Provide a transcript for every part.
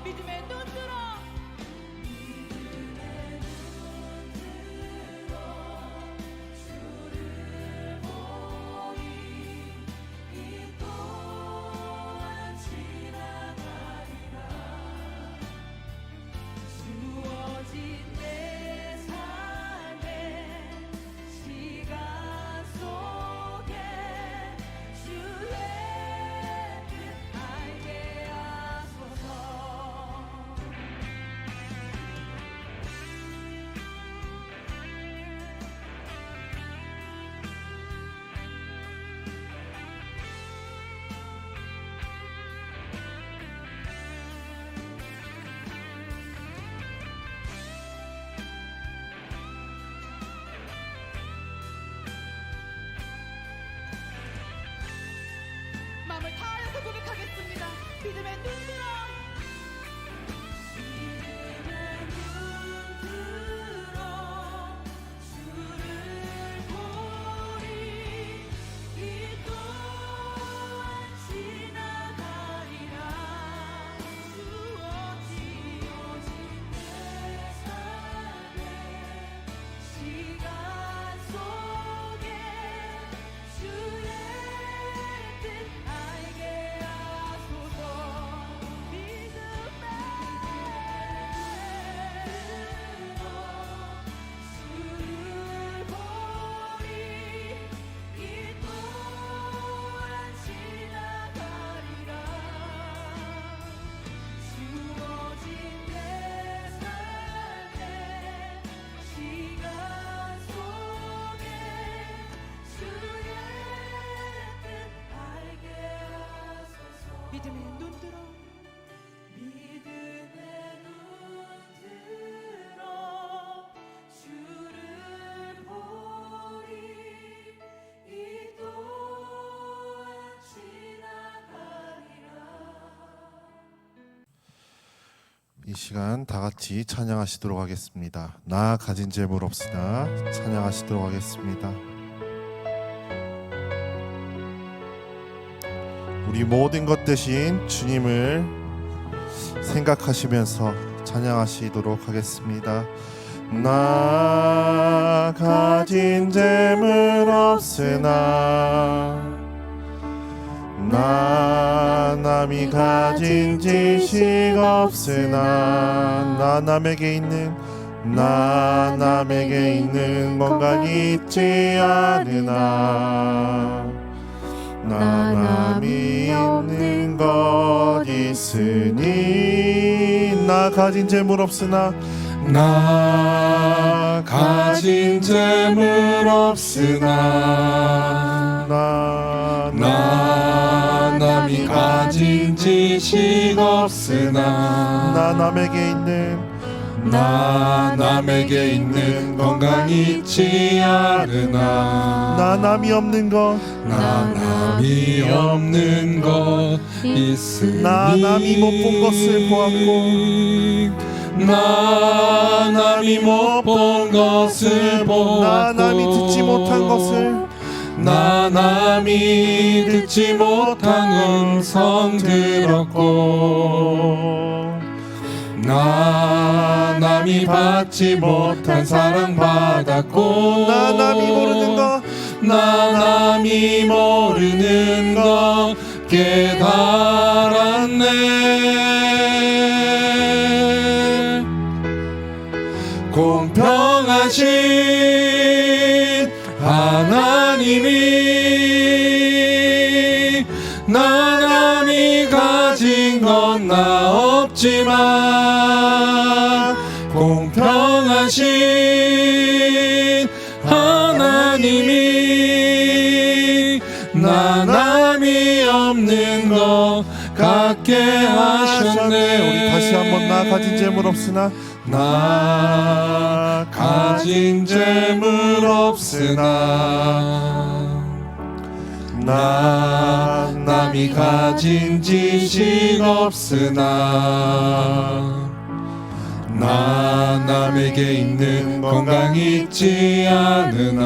믿음의 눈 들어 믿음의 눈 들어 믿음의 눈 들어 주를 보리 이 또한 지나가리라. 이 시간 다 같이 찬양하시도록 하겠습니다. 나 가진 재물 없으나 찬양하시도록 하겠습니다. 우리 모든 것 대신 주님을 생각하시면서 찬양하시도록 하겠습니다. 나 가진 재물 없으나 나 남이 가진 지식 없으나 나 남에게 있는 건강이 있지 않으나 나 남이 없는 것 있으니 나 가진 재물 없으나 나 가진 재물 없으나 나 남이 가진 지식 없으나 나 남에게 있는 건강이 있지 않으나 나 남이 없는 것 있으니 나 남이 못 본 것을 보았고 나 남이 못 본 것을 보았고 나 남이 듣지 못한 것을 나 남이 듣지 못한 음성 들었고 나 남이 받지 못한 사랑 받았고 나 남이 모르는 것 나 남이 모르는 것 깨달았네. 공평한 공평하신 하나님이 나 남이 가진 건 나 없지만 공평하신 하나님이 나 남이 없는 것 갖게 하셨네. 우리 다시 한번 나 가진 재물 없으나 나 가진 재물 없으나 나 남이 가진 지식 없으나 나 남에게 있는 건강 있지 않으나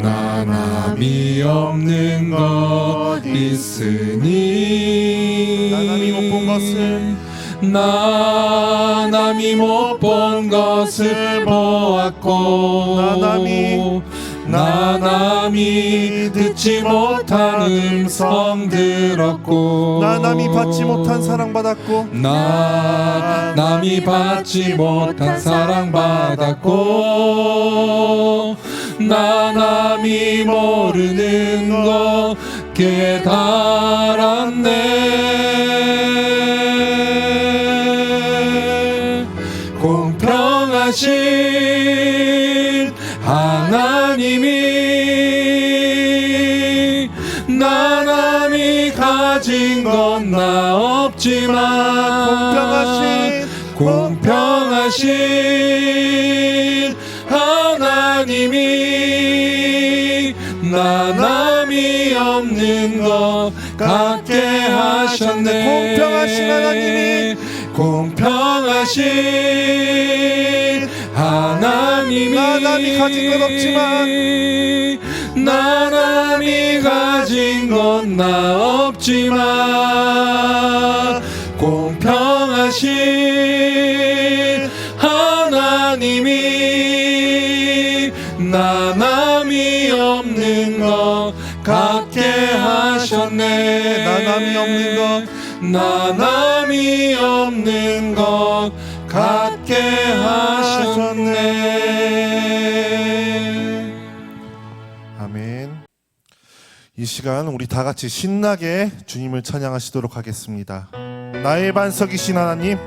나 남이 없는 것 있으니 나 남이 못 본 것을 나 남이 못 본 것을 보았고 나 남이 듣지 못한 음성 들었고 나 남이 받지 못한 사랑 받았고 나 남이 받지 못한 사랑 받았고 나 남이 모르는 것 깨달았네. 공평하신 하나님이 나 남이 가진 건 나 없지만 공평하신 하나님이 나 남이 없는 것 갖게 하셨네. 공평하신 하나님이 공평하신 하나님이 나 남이 가진 건 없지만 나 남이 가진 건 나 없지만 공평하신 하나님이 나 남이 없는 것 갖게 하셨네. 나 남이 없는 것 나 남이 없는 것 갖게 하셨네. 아멘. 이 시간 우리 다 같이 신나게 주님을 찬양하시도록 하겠습니다. 나의 반석이신 하나님,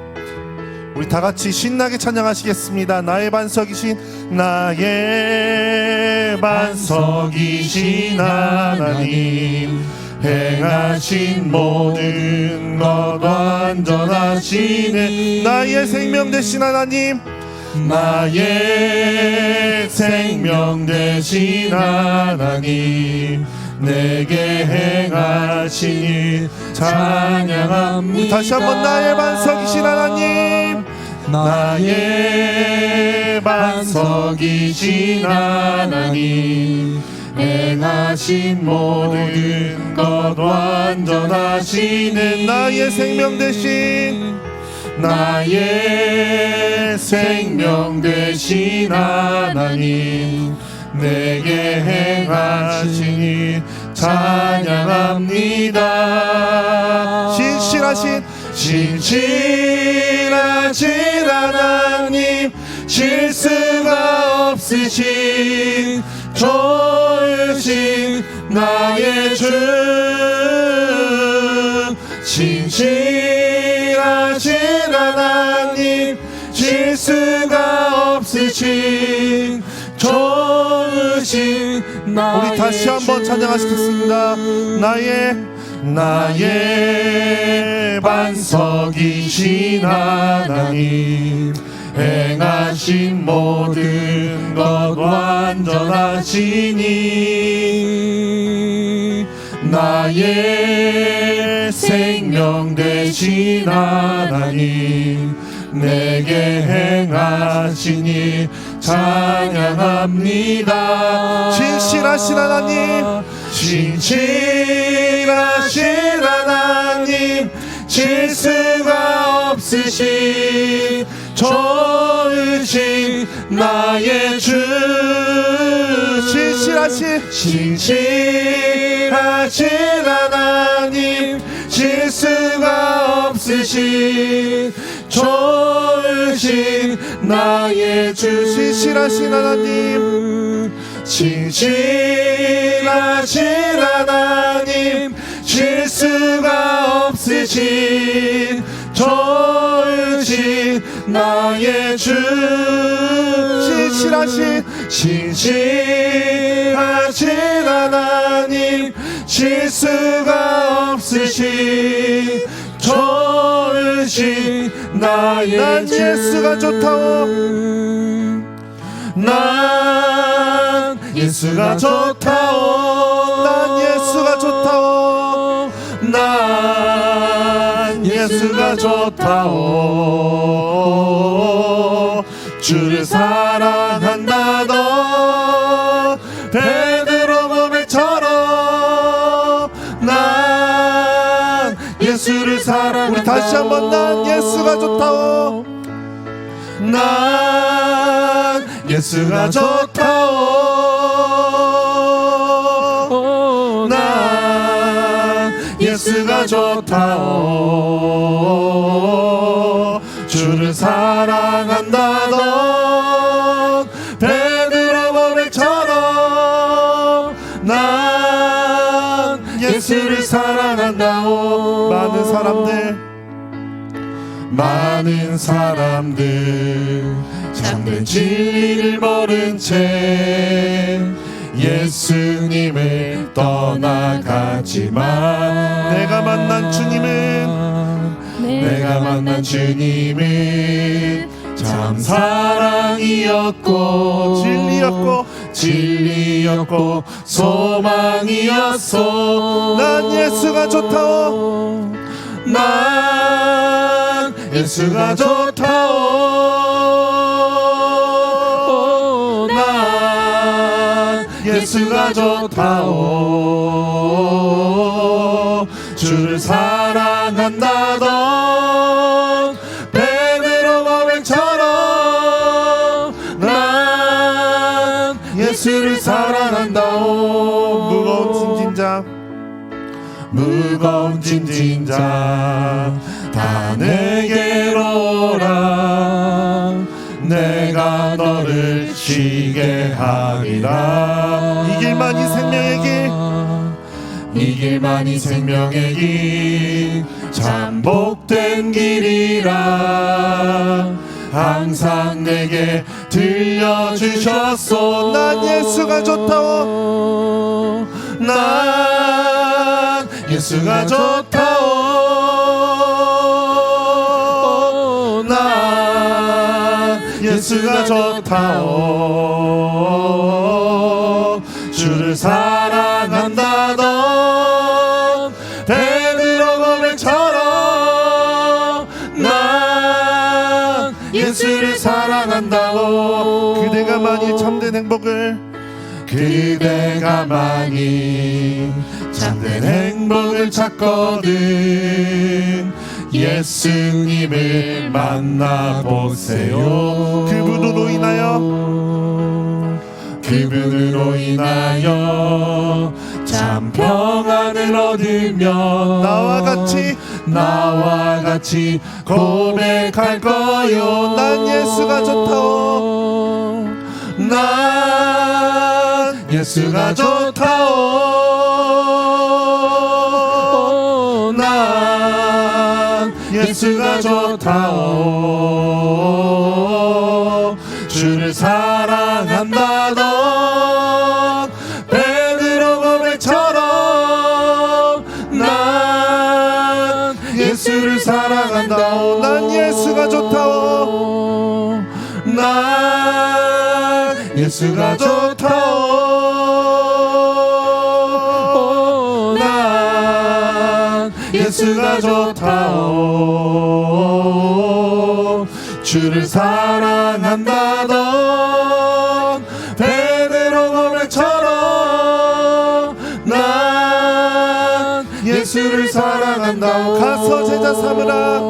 우리 다 같이 신나게 찬양하시겠습니다. 나의 반석이신 나의 반석이신 하나님, 행하신 모든 것 완전하시네. 나의 생명 되신 하나님, 나의 생명 되신 하나님, 내게 행하신 일 찬양합니다. 다시 한번 나의 반석이신 하나님, 나의 반석이신 하나님, 행하신 모든 것 완전하시는 나의 생명 되신 나의 생명 되신 하나님, 내게 행하신 일 찬양합니다. 신실하신 하나님, 실수가 없으신 좋으신 나의 주, 신실하신 하나님, 실수가 없으신 좋으신 나의 우리 다시 한번 찬양하시겠습니다. 나의 반석이신 하나님, 행하신 모든 것 완전하시니, 나의 생명 되신 하나님, 내게 행하시니 찬양합니다. 신실하신 하나님, 신실하신 하나님, 실수가 없으신 좋으신 나의 주, 신실하신 하나님, 실수가 없으신 좋으신 주신 나의 주 신실하신 하나님, 신실하신 하나님, 실수가 없으신 좋으신 나의 주 신실하신 하나님, 실수가 없으신 좋으신 나의 난 주 예수가 좋다오. 난 예수가 좋다오. 난 예수가 좋다오. 난 예수가 좋다오. 주를 사랑한다 너 베드로 고백처럼 난 예수를 사랑한다. 우리 다시 한번 난 예수가 좋다오. 난 예수가 좋다오. 난 예수가 좋다오. 주를 사랑한다 넌 베드로 고백처럼 난 예수를 사랑한다오. 많은 사람들 참된 진리를 모른 채 예수님을 떠나가지만 내가 만난 주님은 참 사랑이었고 진리였고 소망이었소. 난 예수가 좋다오. 난 예수가 좋다오. 난 예수가 좋다오. 주를 사랑한다던 베드로 고백처럼 난 예수를 사랑한다오. 무거운 짐진자 다 내게로 오라. 내가 너를 쉬게 하리라. 이 길만이 생명의 길, 이 길만이 생명의 길, 참 복된 길이라 항상 내게 들려주셨소. 난 예수가 좋다오. 난 예수가 좋다오. 난 예수가 좋다오. 주를 사랑한다던 베드로 고백처럼 난 예수를 사랑한다오. 그대가 만일 참된 행복을 참된 행복을 찾거든 예수님을 만나보세요. 그분으로 인하여 참 평안을 얻으며 나와 같이 고백할 거요. 난 예수가 좋다오. 난 예수가 좋다오. 난 예수가 좋다오. 주를 사랑한다던 베드로 고백처럼 난 예수를 사랑한다오. 난 예수가 좋다오. 난 예수가 좋다오. 난 예수가 좋다오. 주를 사랑한다던 베드로 고백처럼 난 예수를 사랑한다오. 가서 제자 삼으라.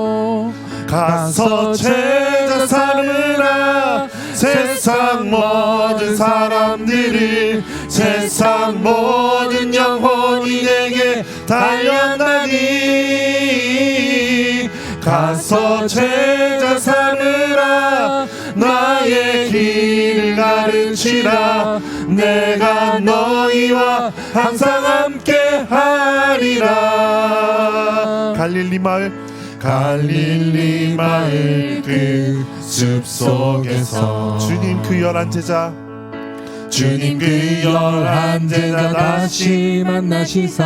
가서 제자 삼으라. 세상 모든 사람들을 세상 모든 영혼이 내게 달렸나니 가서 제자 삼으라. 나의 길을 가르치라. 내가 너희와 항상 함께 하리라. 갈릴리 마을 그 숲속에서 주님 그 열한 제자 다시 만나시사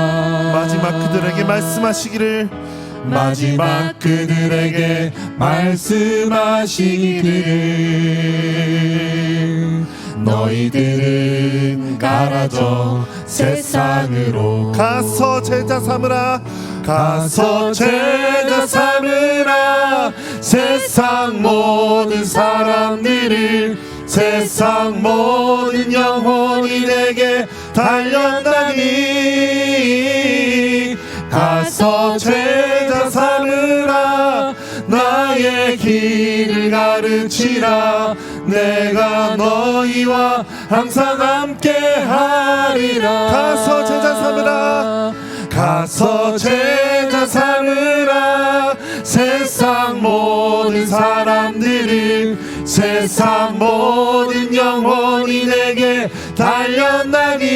마지막 그들에게 말씀하시기를 너희들은 가라져 세상으로 가서 제자 삼으라. 가서 제자 삼으라. 세상 모든 사람들을 세상 모든 영혼이 내게 달렸나니 가서 제자 삼으라. 나의 길을 가르치라. 내가 너희와 항상 함께 하리라. 가서 제자 삼으라. 가서 제자 삼으라. 세상 모든 사람들을 세상 모든 영혼이 내게 달렸나니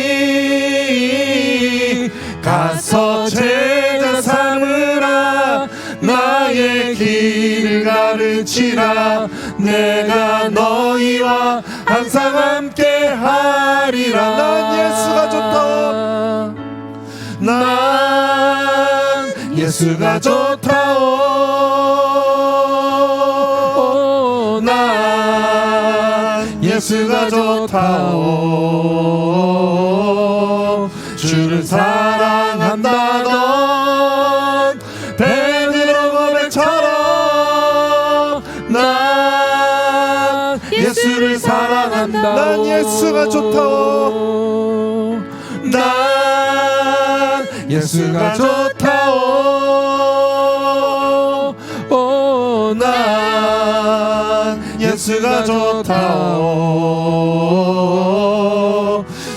가서 제자 삼으라. 나의 길을 가르치라. 내가 너희와 항상 함께 하리라. 난 예수가 좋다오. 난 예수가 좋다오. 난 예수가 좋다오. 주를 사랑한다던 베드로 고백처럼 난 예수를 사랑한다. 난 예수가 좋다오. 난 예수가 좋다오. 난 예수가 좋다오.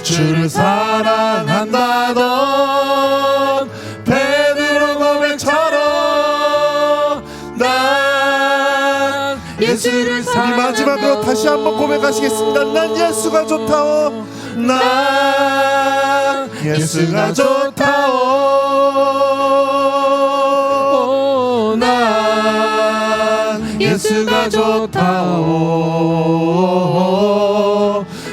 주를 사랑한다던 베드로 고백처럼 난 예수를 사랑한다. 우리 마지막으로 다시 한번 고백하시겠습니다. 난 예수가 좋다오. 난 예수가 좋다오. 난 예수가 좋다오.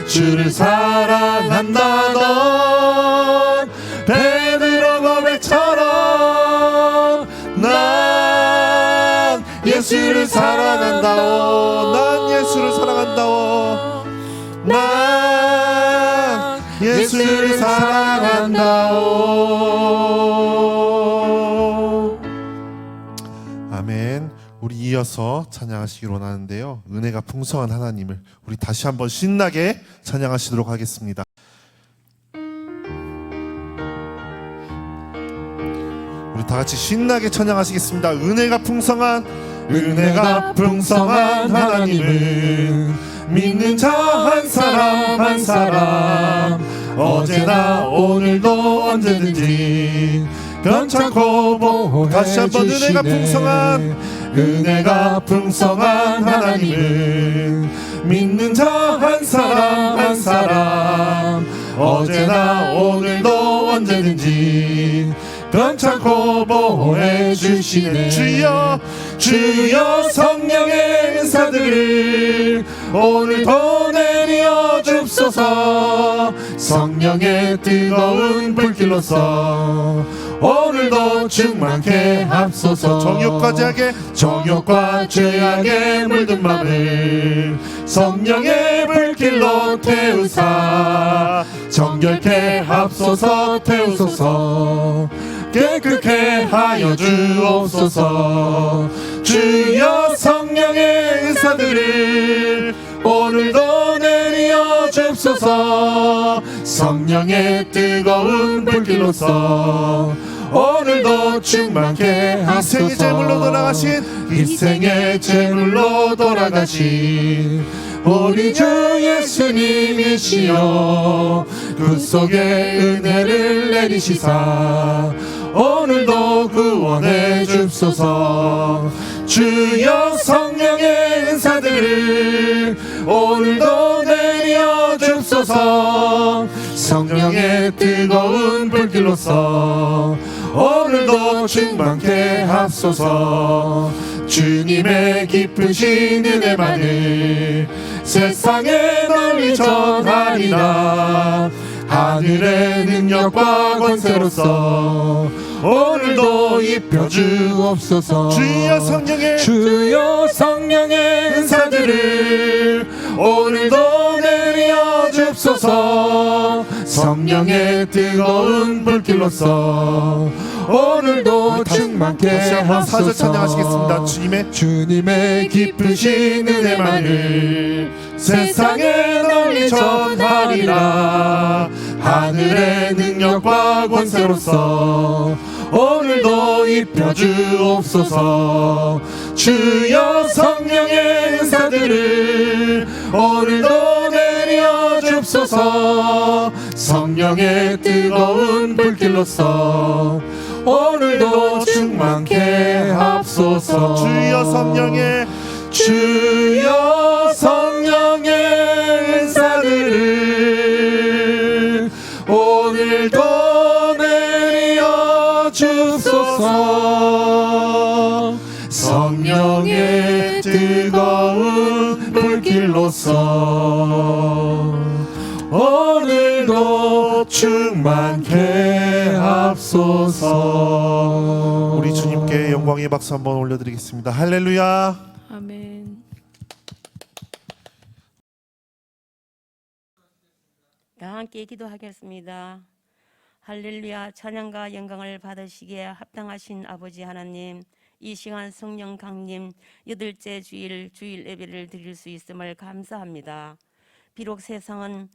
주를 사랑한다던 베드로 고백처럼 난 예수를 사랑한다오. 난 예수를 사랑한다오. 난 예수를 사랑한다오. 아멘. 우리 이어서 찬양하시기로 하는데요, 은혜가 풍성한 하나님을 우리 다시 한번 신나게 찬양하시도록 하겠습니다. 우리 다 같이 신나게 찬양하시겠습니다. 은혜가 풍성한 하나님을 믿는 자 한 사람 한 사람 어제나 오늘도 언제든지 변찮고 보호해 다시 한번 은혜가 풍성한 하나님을 믿는 자 한 사람 한 사람 어제나 오늘도 언제든지 변찮고 보호해 주시네. 주여 성령의 은사들을 오늘도 내려 줍소서. 성령의 뜨거운 불길로서 오늘도 충만케 합소서. 정욕과 죄악에 물든 맘을 성령의 불길로 태우사 정결케 합소서. 태우소서. 깨끗게 하여 주옵소서. 주여 성령의 은사들을 오늘도 내려 줍소서. 성령의 뜨거운 불길로서 오늘도 충만케 하소서. 이생의 제물로 돌아가신 우리 주 예수님이시여 구속의 은혜를 내리시사 오늘도 구원해 줍소서. 주여 성령의 은사들을 오늘도 내려 주옵소서. 성령의 뜨거운 불길로서 오늘도 충만케 하소서. 주님의 기쁘신 은혜만을 세상에 널리 전하리라. 하늘의 능력과 권세로서 오늘도 입혀 주옵소서. 주여 성령의 은사들을 오늘도 내려 주옵소서. 성령의 뜨거운 불길로서 오늘도 충만케 하소서. 찬양하시겠습니다. 주님의 기쁘신 은혜만을 세상에 널리 전하리라. 하늘의 능력과 권세로서 오늘도 입혀 주옵소서. 주여 성령의 은사들을 오늘도 내려 주옵소서. 성령의 뜨거운 불길로서 오늘도 충만케 하소서. 주여 성령의 은사들을 오늘도 내려 주옵소서. 성령의 뜨거운 불길로서 오늘도 충만케 하소서. 우리 주님께 영광의 박수 한번 올려드리겠습니다. 할렐루야. 아멘. 다 함께 기도하겠습니다. 할렐루야. 찬양과 영광을 받으시기에 합당하신 아버지 하나님, 이 시간 성령 강림 8째 주일 예배를 드릴 수 있음을 감사합니다. 비록 세상은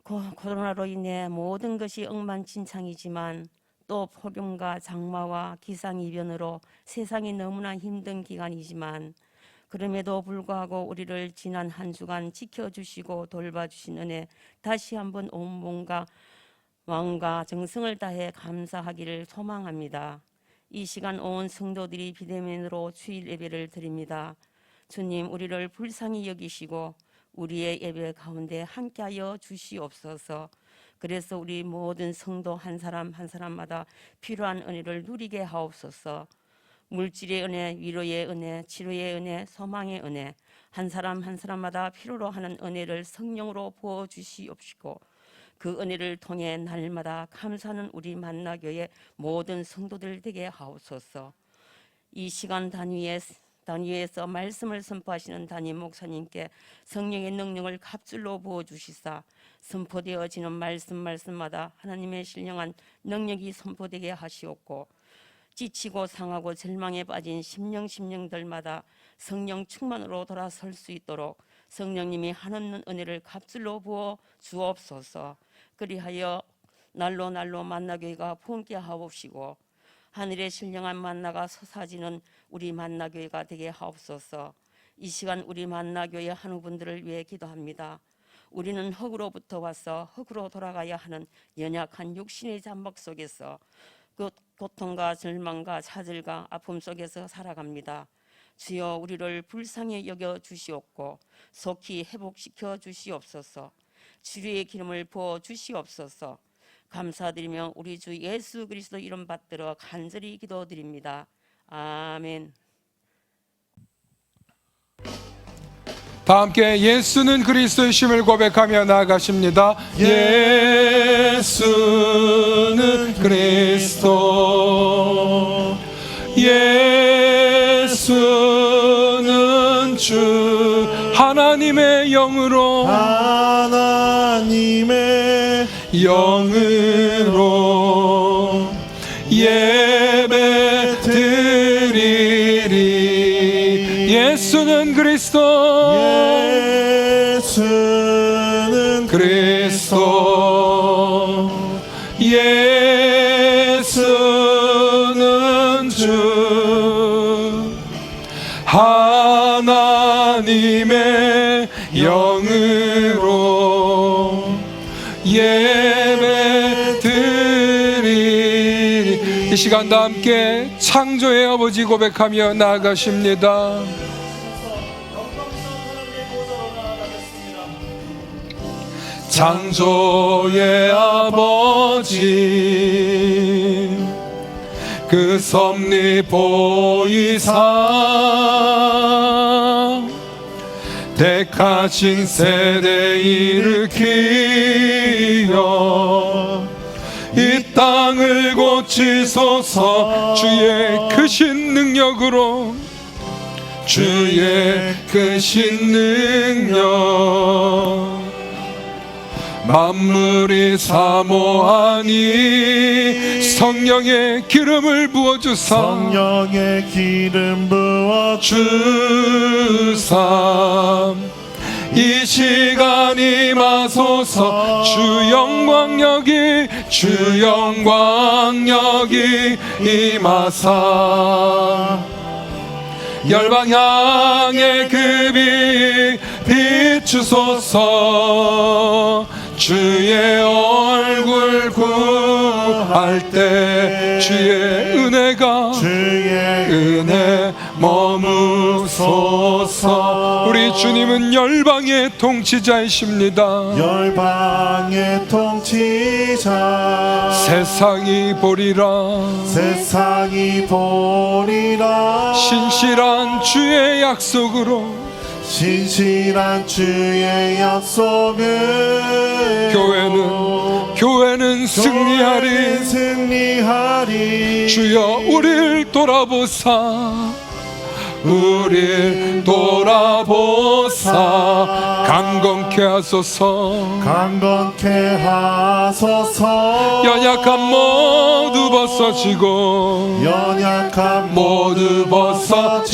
코로나로 인해 모든 것이 엉망진창이지만 또 폭염과 장마와 기상이변으로 세상이 너무나 힘든 기간이지만 그럼에도 불구하고 우리를 지난 한 주간 지켜주시고 돌봐주신 은혜 다시 한번 온 몸과 마음과 정성을 다해 감사하기를 소망합니다. 이 시간 온 성도들이 비대면으로 주일 예배를 드립니다. 주님, 우리를 불쌍히 여기시고 우리의 예배 가운데 함께하여 주시옵소서. 그래서 우리 모든 성도 한 사람 한 사람마다 필요한 은혜를 누리게 하옵소서. 물질의 은혜, 위로의 은혜, 치료의 은혜, 소망의 은혜, 한 사람 한 사람마다 필요로 하는 은혜를 성령으로 부어 주시옵시고 그 은혜를 통해 날마다 감사하는 우리 만나교회 모든 성도들 되게 하옵소서. 이 시간 단위에서 말씀을 선포하시는 담임 목사님께 성령의 능력을 갑줄로 부어주시사 선포되어지는 말씀마다 하나님의 신령한 능력이 선포되게 하시옵고 지치고 상하고 절망에 빠진 심령들마다 성령 충만으로 돌아설 수 있도록 성령님이 한없는 은혜를 갑줄로 부어 주옵소서. 그리하여 날로 만나교회가 품게 하옵시고 하늘의 신령한 만나가 솟아지는 우리 만나교회가 되게 하옵소서. 이 시간 우리 만나교회 한우분들을 위해 기도합니다. 우리는 흙으로부터 와서 흙으로 돌아가야 하는 연약한 육신의 잠복 속에서 그 고통과 절망과 좌절과 아픔 속에서 살아갑니다. 주여 우리를 불쌍히 여겨 주시옵고 속히 회복시켜 주시옵소서. 치료의 기름을 부어 주시옵소서. 감사드리며 우리 주 예수 그리스도 이름 받들어 간절히 기도드립니다. 아멘. 다 함께 예수는 그리스도이심을 고백하며 나아가십니다. 예수는 그리스도, 예수는 주, 하나님의 영으로, 하나님의 영으로 예배 드리리. 예수는 그리스도, 예수는 그리스도, 예수는 주, 하나님의 영으로 예배 드리리. 이 시간도 함께 창조의 아버지 고백하며 나아가십니다. 창조의 아버지 그 섭리 보이사 택하신 세대 일으키어 이 땅을 고치소서 주의 크신 능력으로 주의 크신 능력 만물이 사모하니 성령의 기름을 부어주사 성령의 기름 부어 주사 이 시간 임하소서 주 영광 여기 임하사 열방향의 그 빛 비추소서 주의 얼굴 구할 때 주의 은혜 머무소서. 우리 주님은 열방의 통치자이십니다. 열방의 통치자 세상이 보리라 신실한 주의 약속으로 교회는 승리하리. 주여 우릴 돌아보사 강건케 하소서 연약함 모두 벗어지고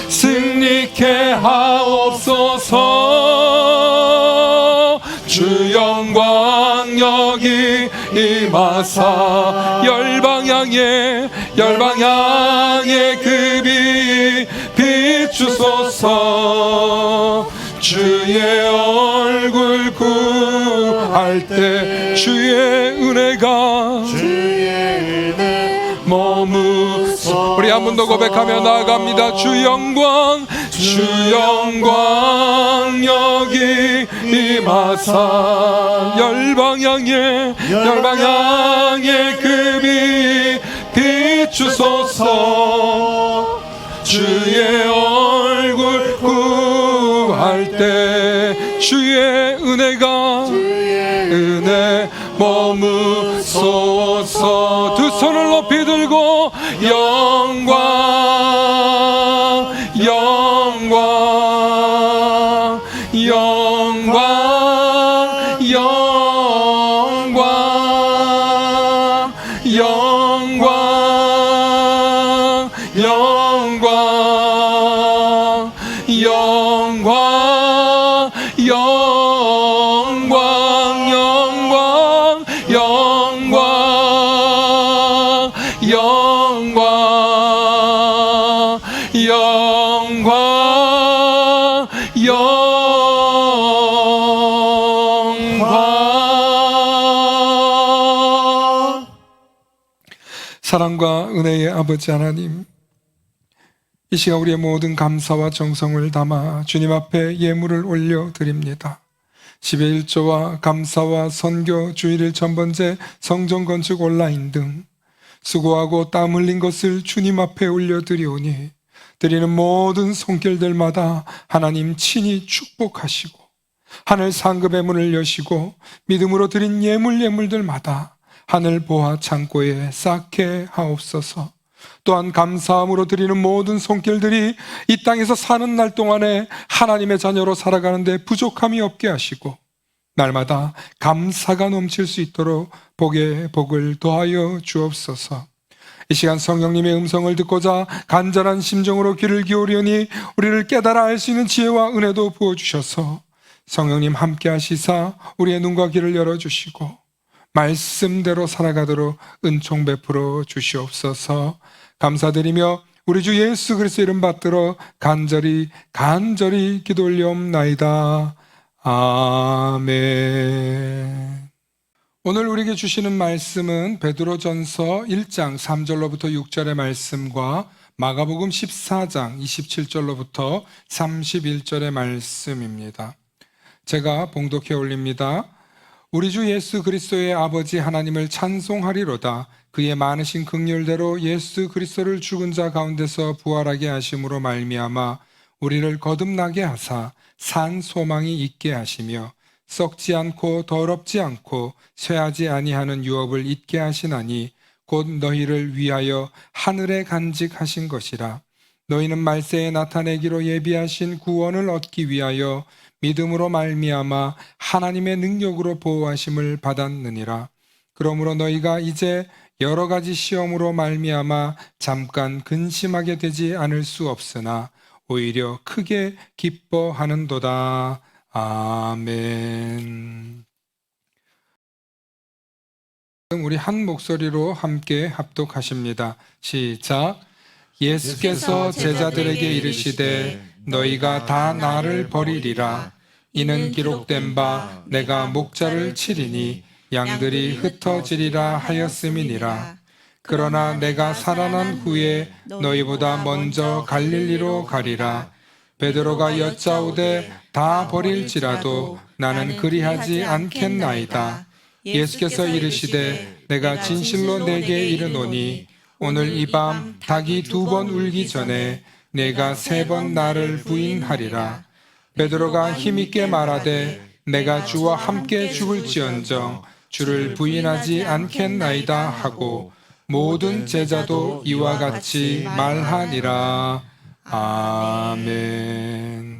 승리케 하옵소서. 주 영광 여기 임하사 열방향의 그 빛 비추소서. 주의 얼굴 구할 때 주의 은혜가 머무소. 우리 한 번 더 고백하며 나아갑니다. 주 영광 여기 임하사 열방향의 그 빛 비추소서. 주의 얼굴 구할 때 주의 은혜 머무소서. 두 손을 높이 들고 사랑과 은혜의 아버지 하나님, 이 시간 우리의 모든 감사와 정성을 담아 주님 앞에 예물을 올려드립니다. 10의 1조와 감사와 선교, 주일일 전번제, 성전 건축 온라인 등 수고하고 땀 흘린 것을 주님 앞에 올려드리오니 드리는 모든 손길들마다 하나님 친히 축복하시고 하늘 상급의 문을 여시고 믿음으로 드린 예물들마다 하늘 보화 창고에 쌓게 하옵소서. 또한 감사함으로 드리는 모든 손길들이 이 땅에서 사는 날 동안에 하나님의 자녀로 살아가는데 부족함이 없게 하시고 날마다 감사가 넘칠 수 있도록 복에 복을 더하여 주옵소서. 이 시간 성령님의 음성을 듣고자 간절한 심정으로 귀를 기울이니 우리를 깨달아 알 수 있는 지혜와 은혜도 부어주셔서 성령님 함께 하시사 우리의 눈과 귀를 열어주시고 말씀대로 살아가도록 은총 베풀어 주시옵소서. 감사드리며 우리 주 예수 그리스도 이름 받들어 간절히 기도 올리옵나이다. 아멘. 오늘 우리에게 주시는 말씀은 베드로전서 1장 3절로부터 6절의 말씀과 마가복음 14장 27절로부터 31절의 말씀입니다. 제가 봉독해 올립니다. 우리 주 예수 그리스도의 아버지 하나님을 찬송하리로다. 그의 많으신 긍휼대로 예수 그리스도를 죽은 자 가운데서 부활하게 하심으로 말미암아 우리를 거듭나게 하사 산 소망이 있게 하시며 썩지 않고 더럽지 않고 쇠하지 아니하는 유업을 잊게 하시나니 곧 너희를 위하여 하늘에 간직하신 것이라. 너희는 말세에 나타내기로 예비하신 구원을 얻기 위하여 믿음으로 말미암아 하나님의 능력으로 보호하심을 받았느니라. 그러므로 너희가 이제 여러 가지 시험으로 말미암아 잠깐 근심하게 되지 않을 수 없으나 오히려 크게 기뻐하는도다. 아멘. 우리 한 목소리로 함께 합독하십니다. 시작. 예수께서 제자들에게 이르시되 너희가 다 나를 버리리라. 이는 기록된 바 내가 목자를 치리니 양들이 흩어지리라 하였음이니라. 그러나 내가 살아난 후에 너희보다 먼저 갈릴리로 가리라. 베드로가 여짜오되 다 버릴지라도 나는 그리하지 않겠나이다. 예수께서 이르시되 내가 진실로 내게 이르노니 오늘 이 밤 닭이 2번 울기 전에 내가 3번 나를 부인하리라. 베드로가 힘있게 말하되 내가 주와 함께 죽을지언정 주를 부인하지 않겠나이다 하고 모든 제자도 이와 같이 말하니라. 아멘.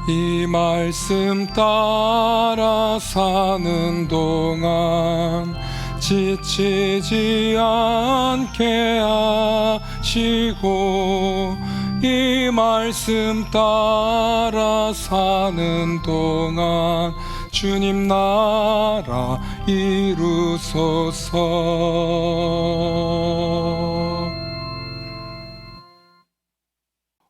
이 말씀 따라 사는 동안 지치지 않게 하시고 이 말씀 따라 사는 동안 주님 나라 이루소서.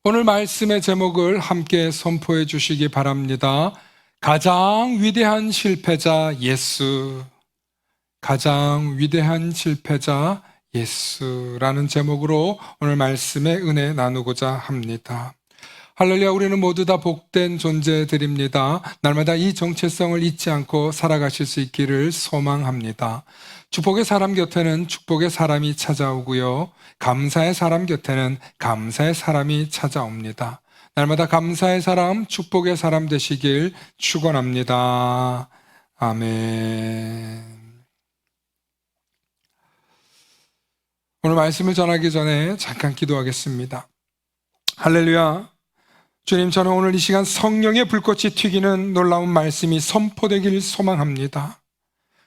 오늘 말씀의 제목을 함께 선포해 주시기 바랍니다. 가장 위대한 실패자 예수. 가장 위대한 실패자 예수라는 제목으로 오늘 말씀의 은혜 나누고자 합니다. 할렐루야. 우리는 모두 다 복된 존재들입니다. 날마다 이 정체성을 잊지 않고 살아가실 수 있기를 소망합니다. 축복의 사람 곁에는 축복의 사람이 찾아오고요, 감사의 사람 곁에는 감사의 사람이 찾아옵니다. 날마다 감사의 사람, 축복의 사람 되시길 축원합니다. 아멘. 오늘 말씀을 전하기 전에 잠깐 기도하겠습니다. 할렐루야. 주님, 저는 오늘 이 시간 성령의 불꽃이 튀기는 놀라운 말씀이 선포되길 소망합니다.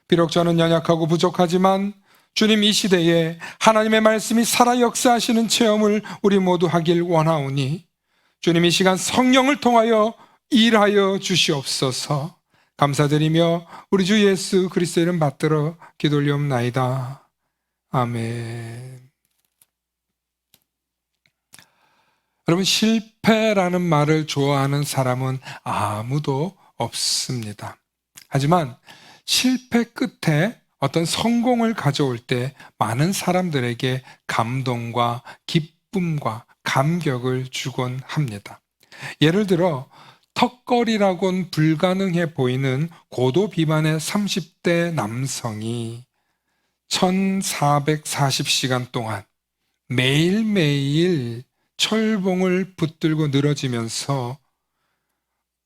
비록 저는 연약하고 부족하지만 주님, 이 시대에 하나님의 말씀이 살아 역사하시는 체험을 우리 모두 하길 원하오니 주님, 이 시간 성령을 통하여 일하여 주시옵소서. 감사드리며 우리 주 예수 그리스도 이름 받들어 기도 올리옵나이다. 아멘. 여러분, 실패라는 말을 좋아하는 사람은 아무도 없습니다. 하지만 실패 끝에 어떤 성공을 가져올 때 많은 사람들에게 감동과 기쁨과 감격을 주곤 합니다. 예를 들어 턱걸이라고는 불가능해 보이는 고도 비만의 30대 남성이 1440시간 동안 매일매일 철봉을 붙들고 늘어지면서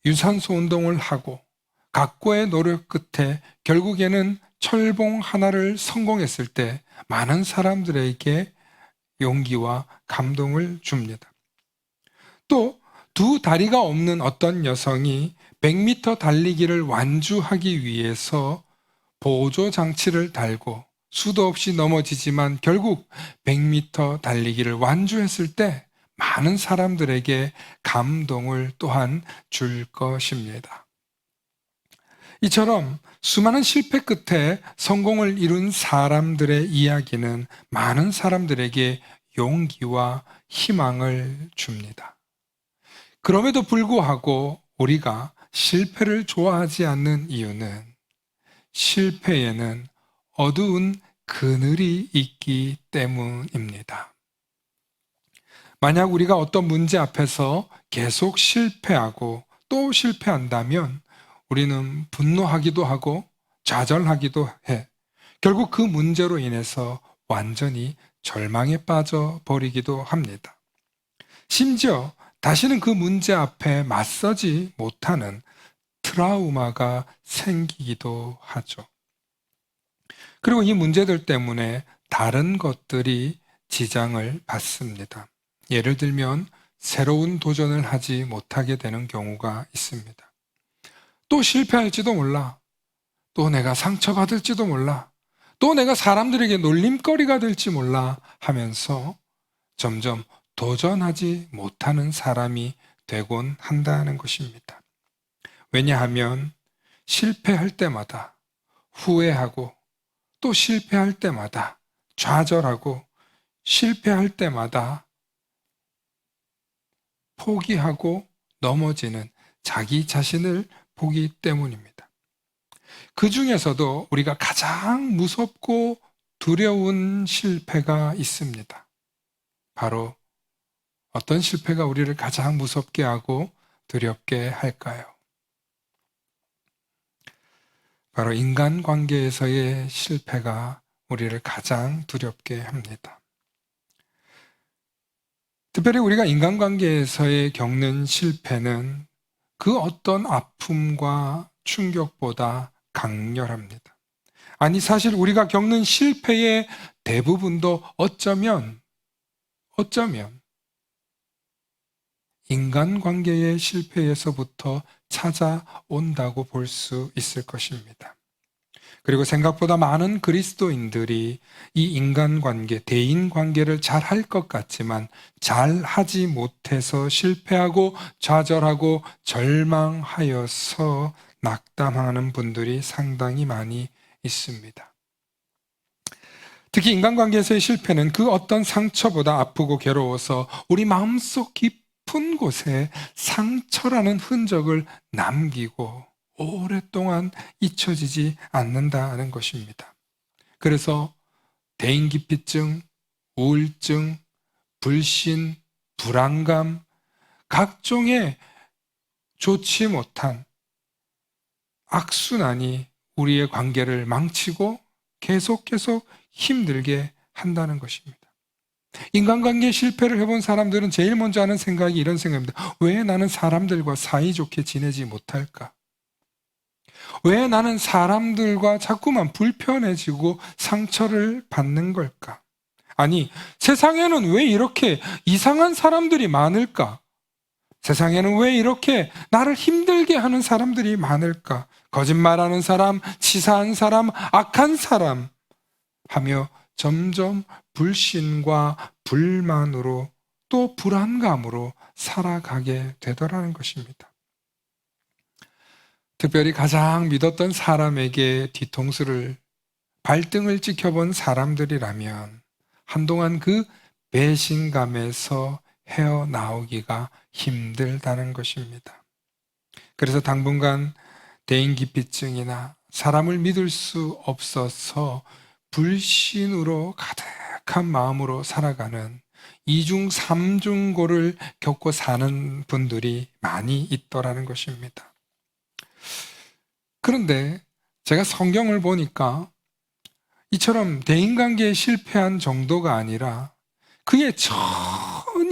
유산소 운동을 하고 각고의 노력 끝에 결국에는 철봉 하나를 성공했을 때 많은 사람들에게 용기와 감동을 줍니다. 또 두 다리가 없는 어떤 여성이 100m 달리기를 완주하기 위해서 보조 장치를 달고 수도 없이 넘어지지만 결국 100m 달리기를 완주했을 때 많은 사람들에게 감동을 또한 줄 것입니다. 이처럼 수많은 실패 끝에 성공을 이룬 사람들의 이야기는 많은 사람들에게 용기와 희망을 줍니다. 그럼에도 불구하고 우리가 실패를 좋아하지 않는 이유는 실패에는 어두운 그늘이 있기 때문입니다. 만약 우리가 어떤 문제 앞에서 계속 실패하고 또 실패한다면 우리는 분노하기도 하고 좌절하기도 해. 결국 그 문제로 인해서 완전히 절망에 빠져버리기도 합니다. 심지어 다시는 그 문제 앞에 맞서지 못하는 트라우마가 생기기도 하죠. 그리고 이 문제들 때문에 다른 것들이 지장을 받습니다. 예를 들면 새로운 도전을 하지 못하게 되는 경우가 있습니다. 또 실패할지도 몰라. 또 내가 상처받을지도 몰라. 또 내가 사람들에게 놀림거리가 될지 몰라 하면서 점점 도전하지 못하는 사람이 되곤 한다는 것입니다. 왜냐하면 실패할 때마다 후회하고 또 실패할 때마다 좌절하고 실패할 때마다 포기하고 넘어지는 자기 자신을 보기 때문입니다. 그 중에서도 우리가 가장 무섭고 두려운 실패가 있습니다. 바로 어떤 실패가 우리를 가장 무섭게 하고 두렵게 할까요? 바로 인간관계에서의 실패가 우리를 가장 두렵게 합니다. 특별히 우리가 인간관계에서의 겪는 실패는 그 어떤 아픔과 충격보다 강렬합니다. 아니, 사실 우리가 겪는 실패의 대부분도 어쩌면 인간관계의 실패에서부터 찾아온다고 볼 수 있을 것입니다. 그리고 생각보다 많은 그리스도인들이 이 인간관계, 대인관계를 잘 할 것 같지만 잘 하지 못해서 실패하고 좌절하고 절망하여서 낙담하는 분들이 상당히 많이 있습니다. 특히 인간관계에서의 실패는 그 어떤 상처보다 아프고 괴로워서 우리 마음속 깊은 곳에 상처라는 흔적을 남기고 오랫동안 잊혀지지 않는다는 것입니다. 그래서 대인기피증, 우울증, 불신, 불안감, 각종의 좋지 못한 악순환이 우리의 관계를 망치고 계속 힘들게 한다는 것입니다. 인간관계 실패를 해본 사람들은 제일 먼저 하는 생각이 이런 생각입니다. 왜 나는 사람들과 사이좋게 지내지 못할까? 왜 나는 사람들과 자꾸만 불편해지고 상처를 받는 걸까? 아니, 세상에는 왜 이렇게 이상한 사람들이 많을까? 세상에는 왜 이렇게 나를 힘들게 하는 사람들이 많을까? 거짓말하는 사람, 치사한 사람, 악한 사람 하며 점점 불신과 불만으로 또 불안감으로 살아가게 되더라는 것입니다. 특별히 가장 믿었던 사람에게 뒤통수를, 발등을 찍혀본 사람들이라면 한동안 그 배신감에서 헤어나오기가 힘들다는 것입니다. 그래서 당분간 대인기피증이나 사람을 믿을 수 없어서 불신으로 가득한 마음으로 살아가는 이중 삼중고를 겪고 사는 분들이 많이 있더라는 것입니다. 그런데 제가 성경을 보니까 이처럼 대인관계에 실패한 정도가 아니라 그의 전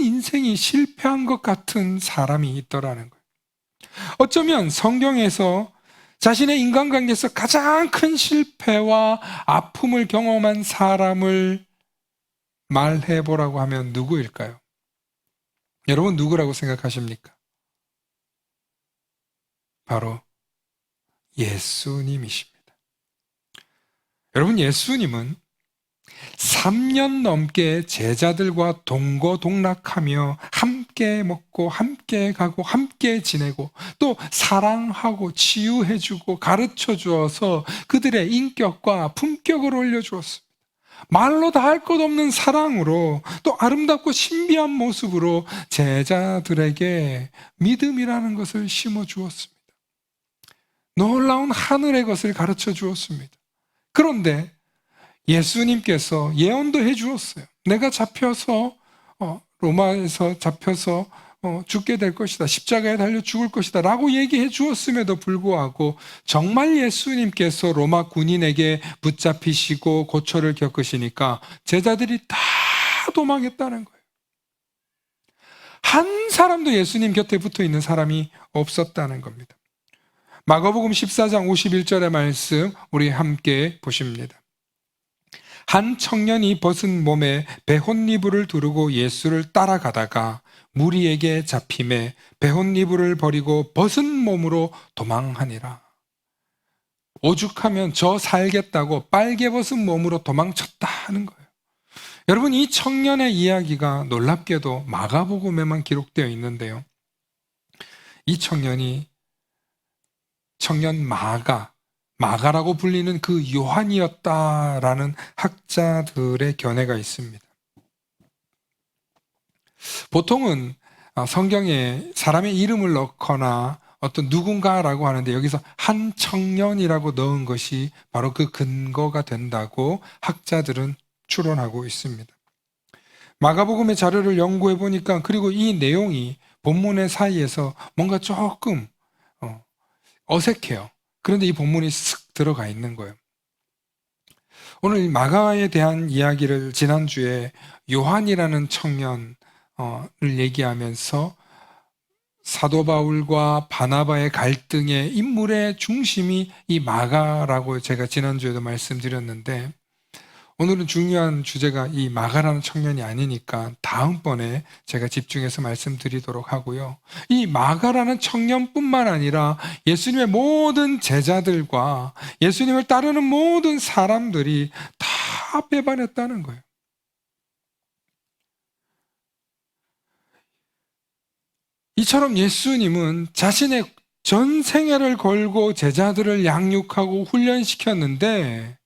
인생이 실패한 것 같은 사람이 있더라는 거예요. 어쩌면 성경에서 자신의 인간관계에서 가장 큰 실패와 아픔을 경험한 사람을 말해보라고 하면 누구일까요? 여러분 누구라고 생각하십니까? 바로 예수님이십니다. 여러분, 예수님은 3년 넘게 제자들과 동거동락하며 함께 먹고 함께 가고 함께 지내고 또 사랑하고 치유해주고 가르쳐 주어서 그들의 인격과 품격을 올려주었습니다. 말로 다 할 것 없는 사랑으로 또 아름답고 신비한 모습으로 제자들에게 믿음이라는 것을 심어 주었습니다. 놀라운 하늘의 것을 가르쳐 주었습니다. 그런데 예수님께서 예언도 해 주었어요. 내가 잡혀서 로마에서 잡혀서 죽게 될 것이다. 십자가에 달려 죽을 것이다 라고 얘기해 주었음에도 불구하고 정말 예수님께서 로마 군인에게 붙잡히시고 고초를 겪으시니까 제자들이 다 도망했다는 거예요. 한 사람도 예수님 곁에 붙어 있는 사람이 없었다는 겁니다. 마가복음 14장 51절의 말씀 우리 함께 보십니다. 한 청년이 벗은 몸에 베혼니불을 두르고 예수를 따라가다가 무리에게 잡힘에 베혼니불을 버리고 벗은 몸으로 도망하니라. 오죽하면 저 살겠다고 빨개 벗은 몸으로 도망쳤다 하는 거예요. 여러분, 이 청년의 이야기가 놀랍게도 마가복음에만 기록되어 있는데요. 이 청년이 청년 마가라고 불리는 그 요한이었다라는 학자들의 견해가 있습니다. 보통은 성경에 사람의 이름을 넣거나 어떤 누군가라고 하는데 여기서 한 청년이라고 넣은 것이 바로 그 근거가 된다고 학자들은 추론하고 있습니다. 마가복음의 자료를 연구해 보니까 그리고 이 내용이 본문의 사이에서 뭔가 조금 어색해요. 그런데 이 본문이 쓱 들어가 있는 거예요. 오늘 마가에 대한 이야기를 지난주에 요한이라는 청년을 얘기하면서 사도 바울과 바나바의 갈등의 인물의 중심이 이 마가라고 제가 지난주에도 말씀드렸는데, 오늘은 중요한 주제가 이 마가라는 청년이 아니니까 다음번에 제가 집중해서 말씀드리도록 하고요. 이 마가라는 청년뿐만 아니라 예수님의 모든 제자들과 예수님을 따르는 모든 사람들이 다 배반했다는 거예요. 이처럼 예수님은 자신의 전 생애를 걸고 제자들을 양육하고 훈련시켰는데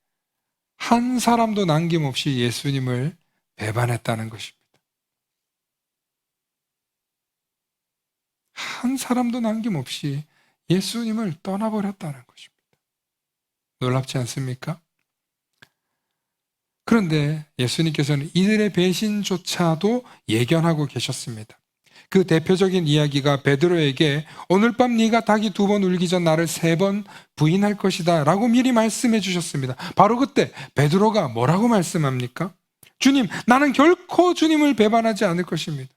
한 사람도 남김없이 예수님을 배반했다는 것입니다. 한 사람도 남김없이 예수님을 떠나버렸다는 것입니다. 놀랍지 않습니까? 그런데 예수님께서는 이들의 배신조차도 예견하고 계셨습니다. 그 대표적인 이야기가 베드로에게 오늘 밤 네가 닭이 2번 울기 전 나를 3번 부인할 것이다 라고 미리 말씀해 주셨습니다. 바로 그때 베드로가 뭐라고 말씀합니까? 주님, 나는 결코 주님을 배반하지 않을 것입니다.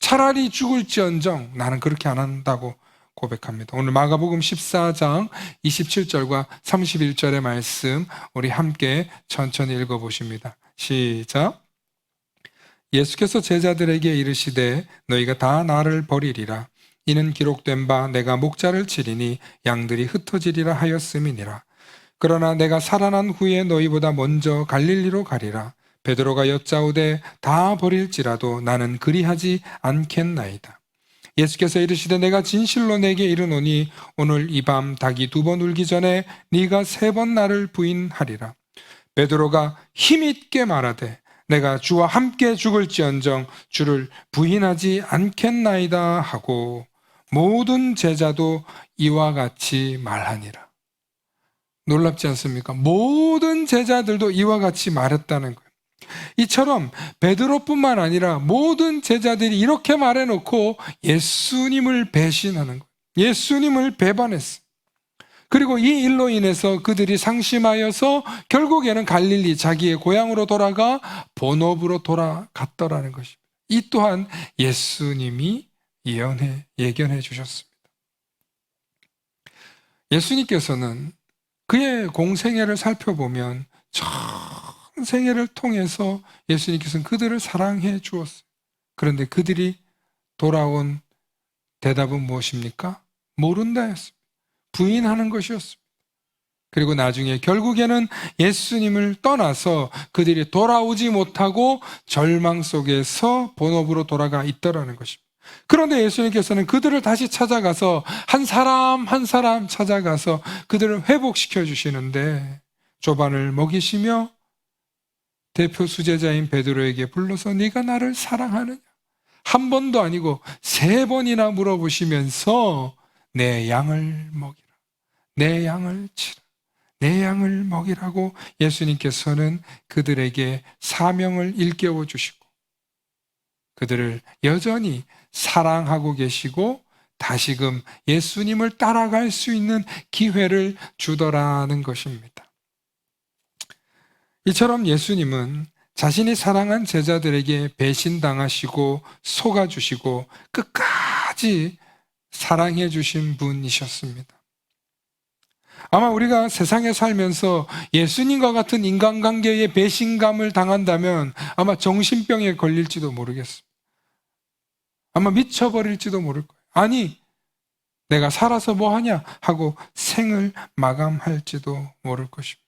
차라리 죽을지언정 나는 그렇게 안 한다고 고백합니다. 오늘 마가복음 14장 27절과 31절의 말씀 우리 함께 천천히 읽어보십니다. 시작. 예수께서 제자들에게 이르시되 너희가 다 나를 버리리라. 이는 기록된 바 내가 목자를 치리니 양들이 흩어지리라 하였음이니라. 그러나 내가 살아난 후에 너희보다 먼저 갈릴리로 가리라. 베드로가 여짜오되 다 버릴지라도 나는 그리하지 않겠나이다. 예수께서 이르시되 내가 진실로 내게 이르노니 오늘 이 밤 닭이 2번 울기 전에 네가 3번 나를 부인하리라. 베드로가 힘있게 말하되 내가 주와 함께 죽을지언정 주를 부인하지 않겠나이다 하고 모든 제자도 이와 같이 말하니라. 놀랍지 않습니까? 모든 제자들도 이와 같이 말했다는 거예요. 이처럼 베드로뿐만 아니라 모든 제자들이 이렇게 말해놓고 예수님을 배신하는 거예요. 예수님을 배반했어요. 그리고 이 일로 인해서 그들이 상심하여서 결국에는 갈릴리 자기의 고향으로 돌아가 본업으로 돌아갔더라는 것입니다. 이 또한 예수님이 예견해 주셨습니다. 예수님께서는 그의 공생애를 살펴보면 전 생애를 통해서 예수님께서는 그들을 사랑해 주었어요. 그런데 그들이 돌아온 대답은 무엇입니까? 모른다였습니다. 부인하는 것이었습니다. 그리고 나중에 결국에는 예수님을 떠나서 그들이 돌아오지 못하고 절망 속에서 본업으로 돌아가 있더라는 것입니다. 그런데 예수님께서는 그들을 다시 찾아가서 한 사람 한 사람 찾아가서 그들을 회복시켜 주시는데 조반을 먹이시며 대표 수제자인 베드로에게 불러서 네가 나를 사랑하느냐? 한 번도 아니고 3번이나 물어보시면서 내 양을 먹이라, 내 양을 치라, 내 양을 먹이라고 예수님께서는 그들에게 사명을 일깨워 주시고 그들을 여전히 사랑하고 계시고 다시금 예수님을 따라갈 수 있는 기회를 주더라는 것입니다. 이처럼 예수님은 자신이 사랑한 제자들에게 배신당하시고 속아주시고 끝까지 사랑해 주신 분이셨습니다. 아마 우리가 세상에 살면서 예수님과 같은 인간관계에 배신감을 당한다면 아마 정신병에 걸릴지도 모르겠습니다. 아마 미쳐버릴지도 모를 거예요. 아니, 내가 살아서 뭐하냐 하고 생을 마감할지도 모를 것입니다.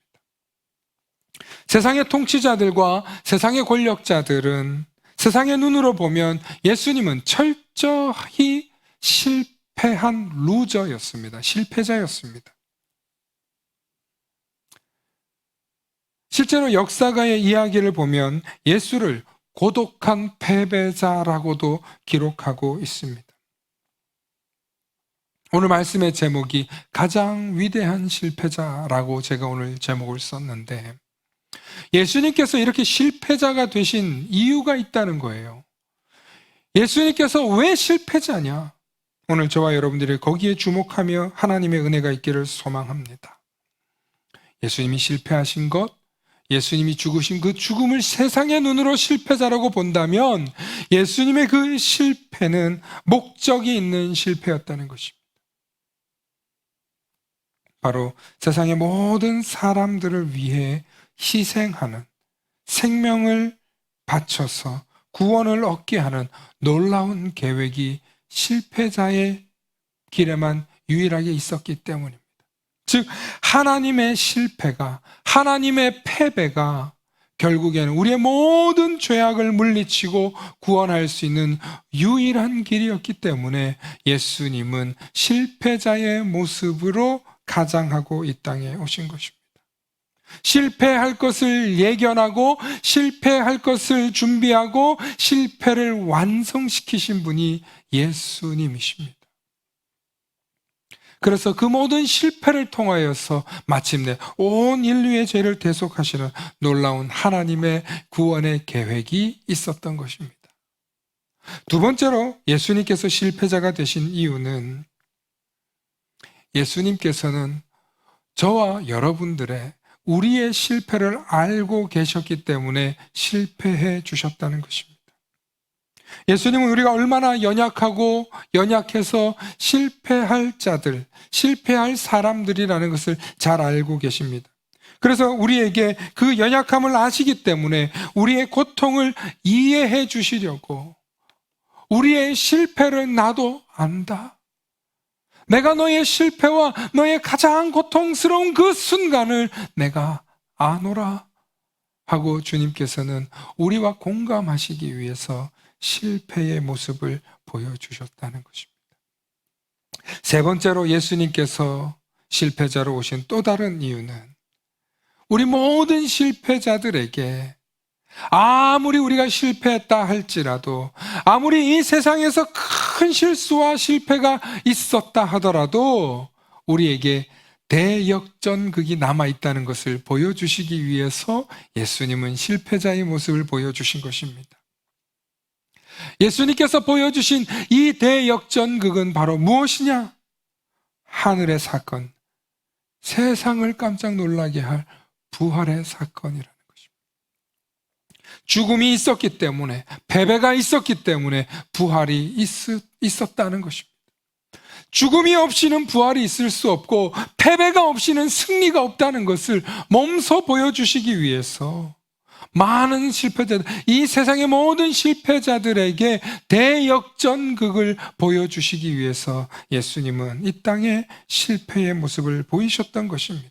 세상의 통치자들과 세상의 권력자들은 세상의 눈으로 보면 예수님은 철저히 실패한 루저였습니다. 실패자였습니다. 실제로 역사가의 이야기를 보면 예수를 고독한 패배자라고도 기록하고 있습니다. 오늘 말씀의 제목이 가장 위대한 실패자라고 제가 오늘 제목을 썼는데 예수님께서 이렇게 실패자가 되신 이유가 있다는 거예요. 예수님께서 왜 실패자냐? 오늘 저와 여러분들이 거기에 주목하며 하나님의 은혜가 있기를 소망합니다. 예수님이 실패하신 것, 예수님이 죽으신 그 죽음을 세상의 눈으로 실패자라고 본다면 예수님의 그 실패는 목적이 있는 실패였다는 것입니다. 바로 세상의 모든 사람들을 위해 희생하는, 생명을 바쳐서 구원을 얻게 하는 놀라운 계획이 실패자의 길에만 유일하게 있었기 때문입니다. 즉 하나님의 실패가, 하나님의 패배가 결국에는 우리의 모든 죄악을 물리치고 구원할 수 있는 유일한 길이었기 때문에 예수님은 실패자의 모습으로 가장하고 이 땅에 오신 것입니다. 실패할 것을 예견하고 실패할 것을 준비하고 실패를 완성시키신 분이 예수님이십니다. 그래서 그 모든 실패를 통하여서 마침내 온 인류의 죄를 대속하시는 놀라운 하나님의 구원의 계획이 있었던 것입니다. 두 번째로 예수님께서 실패자가 되신 이유는 예수님께서는 저와 여러분들의 우리의 실패를 알고 계셨기 때문에 실패해 주셨다는 것입니다. 예수님은 우리가 얼마나 연약하고 연약해서 실패할 자들, 실패할 사람들이라는 것을 잘 알고 계십니다. 그래서 우리에게 그 연약함을 아시기 때문에 우리의 고통을 이해해 주시려고 우리의 실패를 나도 안다. 내가 너의 실패와 너의 가장 고통스러운 그 순간을 내가 아노라 하고 주님께서는 우리와 공감하시기 위해서 실패의 모습을 보여주셨다는 것입니다. 세 번째로 예수님께서 실패자로 오신 또 다른 이유는 우리 모든 실패자들에게 아무리 우리가 실패했다 할지라도 아무리 이 세상에서 큰 실수와 실패가 있었다 하더라도 우리에게 대역전극이 남아있다는 것을 보여주시기 위해서 예수님은 실패자의 모습을 보여주신 것입니다. 예수님께서 보여주신 이 대역전극은 바로 무엇이냐? 하늘의 사건, 세상을 깜짝 놀라게 할 부활의 사건이라는 것입니다. 죽음이 있었기 때문에, 패배가 있었기 때문에 부활이 있었다는 것입니다. 죽음이 없이는 부활이 있을 수 없고 패배가 없이는 승리가 없다는 것을 몸소 보여주시기 위해서 많은 실패자들, 이 세상의 모든 실패자들에게 대역전극을 보여주시기 위해서 예수님은 이 땅에 실패의 모습을 보이셨던 것입니다.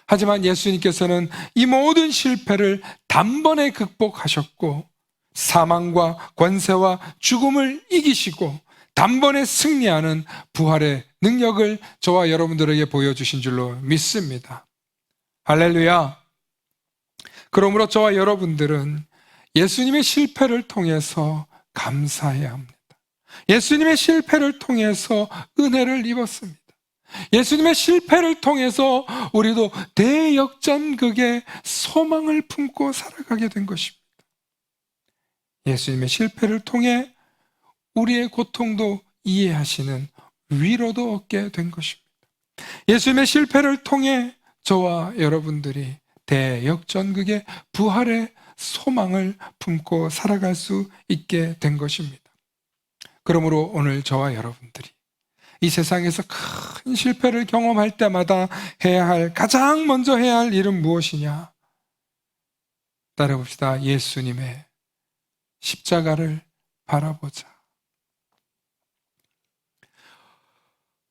하지만 예수님께서는 이 모든 실패를 단번에 극복하셨고 사망과 권세와 죽음을 이기시고 단번에 승리하는 부활의 능력을 저와 여러분들에게 보여주신 줄로 믿습니다. 할렐루야. 그러므로 저와 여러분들은 예수님의 실패를 통해서 감사해야 합니다. 예수님의 실패를 통해서 은혜를 입었습니다. 예수님의 실패를 통해서 우리도 대역전극의 소망을 품고 살아가게 된 것입니다. 예수님의 실패를 통해 우리의 고통도 이해하시는 위로도 얻게 된 것입니다. 예수님의 실패를 통해 저와 여러분들이 대역전극의 부활의 소망을 품고 살아갈 수 있게 된 것입니다. 그러므로 오늘 저와 여러분들이 이 세상에서 큰 실패를 경험할 때마다 가장 먼저 해야 할 일은 무엇이냐? 따라봅시다. 예수님의 십자가를 바라보자.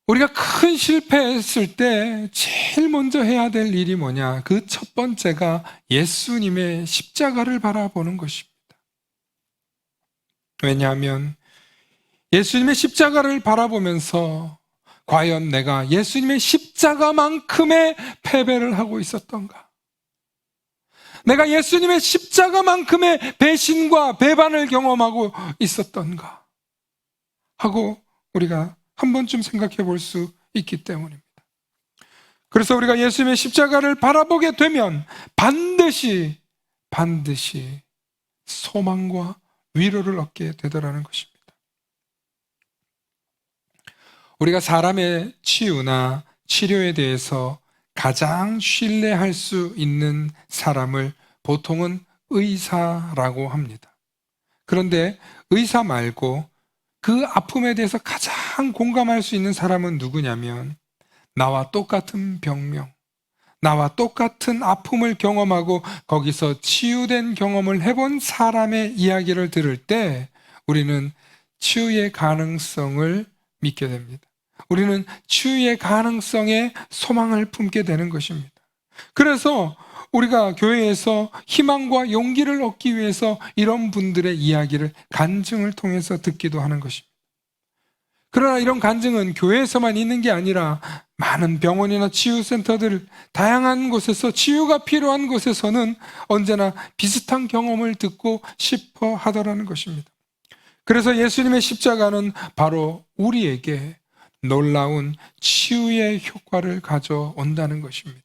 우리가 큰 실패했을 때 제일 먼저 해야 될 일이 뭐냐? 그 첫 번째가 예수님의 십자가를 바라보는 것입니다. 왜냐하면 예수님의 십자가를 바라보면서 과연 내가 예수님의 십자가만큼의 패배를 하고 있었던가? 내가 예수님의 십자가만큼의 배신과 배반을 경험하고 있었던가? 하고 우리가 한 번쯤 생각해 볼 수 있기 때문입니다. 그래서 우리가 예수님의 십자가를 바라보게 되면 반드시 소망과 위로를 얻게 되더라는 것입니다. 우리가 사람의 치유나 치료에 대해서 가장 신뢰할 수 있는 사람을 보통은 의사라고 합니다. 그런데 의사 말고 그 아픔에 대해서 가장 공감할 수 있는 사람은 누구냐면 나와 똑같은 병명, 나와 똑같은 아픔을 경험하고 거기서 치유된 경험을 해본 사람의 이야기를 들을 때 우리는 치유의 가능성을 믿게 됩니다. 우리는 치유의 가능성에 소망을 품게 되는 것입니다. 그래서 우리가 교회에서 희망과 용기를 얻기 위해서 이런 분들의 이야기를 간증을 통해서 듣기도 하는 것입니다. 그러나 이런 간증은 교회에서만 있는 게 아니라 많은 병원이나 치유센터들, 다양한 곳에서 치유가 필요한 곳에서는 언제나 비슷한 경험을 듣고 싶어 하더라는 것입니다. 그래서 예수님의 십자가는 바로 우리에게 놀라운 치유의 효과를 가져온다는 것입니다.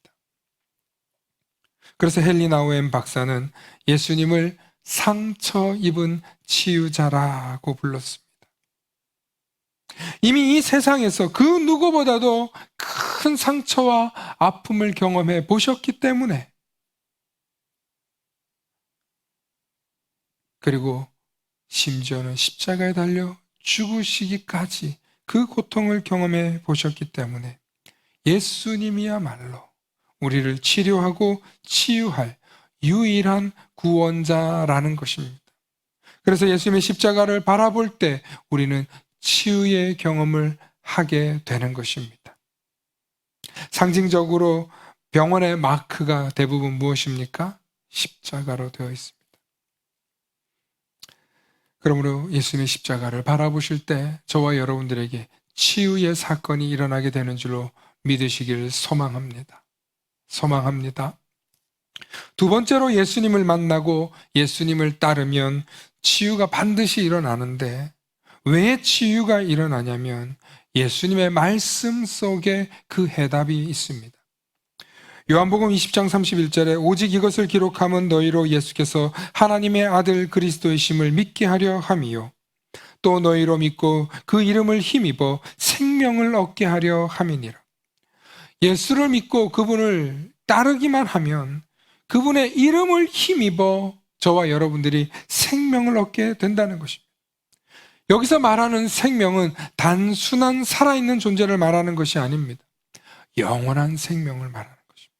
그래서 헨리 나우엔 박사는 예수님을 상처 입은 치유자라고 불렀습니다. 이미 이 세상에서 그 누구보다도 큰 상처와 아픔을 경험해 보셨기 때문에, 그리고 심지어는 십자가에 달려 죽으시기까지 그 고통을 경험해 보셨기 때문에 예수님이야말로 우리를 치료하고 치유할 유일한 구원자라는 것입니다. 그래서 예수님의 십자가를 바라볼 때 우리는 치유의 경험을 하게 되는 것입니다. 상징적으로 병원의 마크가 대부분 무엇입니까? 십자가로 되어 있습니다. 그러므로 예수님의 십자가를 바라보실 때 저와 여러분들에게 치유의 사건이 일어나게 되는 줄로 믿으시기를 소망합니다. 두 번째로 예수님을 만나고 예수님을 따르면 치유가 반드시 일어나는데, 왜 치유가 일어나냐면 예수님의 말씀 속에 그 해답이 있습니다. 요한복음 20장 31절에 오직 이것을 기록함은 너희로 예수께서 하나님의 아들 그리스도이심을 믿게 하려 함이요 또 너희로 믿고 그 이름을 힘입어 생명을 얻게 하려 함이니라. 예수를 믿고 그분을 따르기만 하면 그분의 이름을 힘입어 저와 여러분들이 생명을 얻게 된다는 것입니다. 여기서 말하는 생명은 단순한 살아있는 존재를 말하는 것이 아닙니다. 영원한 생명을 말하는 것입니다.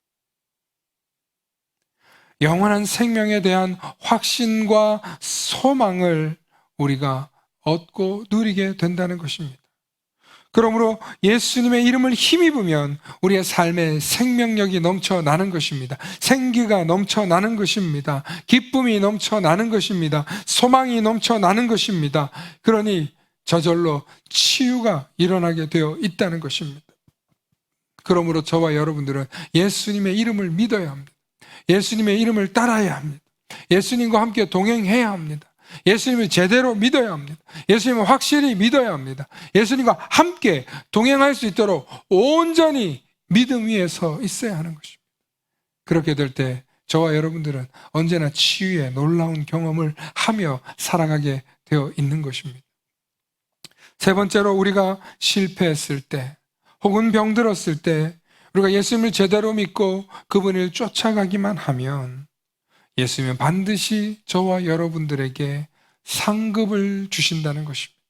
영원한 생명에 대한 확신과 소망을 우리가 얻고 누리게 된다는 것입니다. 그러므로 예수님의 이름을 힘입으면 우리의 삶에 생명력이 넘쳐나는 것입니다. 생기가 넘쳐나는 것입니다. 기쁨이 넘쳐나는 것입니다. 소망이 넘쳐나는 것입니다. 그러니 저절로 치유가 일어나게 되어 있다는 것입니다. 그러므로 저와 여러분들은 예수님의 이름을 믿어야 합니다. 예수님의 이름을 따라야 합니다. 예수님과 함께 동행해야 합니다. 예수님을 제대로 믿어야 합니다. 예수님을 확실히 믿어야 합니다. 예수님과 함께 동행할 수 있도록 온전히 믿음 위에 서 있어야 하는 것입니다. 그렇게 될 때 저와 여러분들은 언제나 치유의 놀라운 경험을 하며 살아가게 되어 있는 것입니다. 세 번째로, 우리가 실패했을 때 혹은 병들었을 때 우리가 예수님을 제대로 믿고 그분을 쫓아가기만 하면 예수님은 반드시 저와 여러분들에게 상급을 주신다는 것입니다.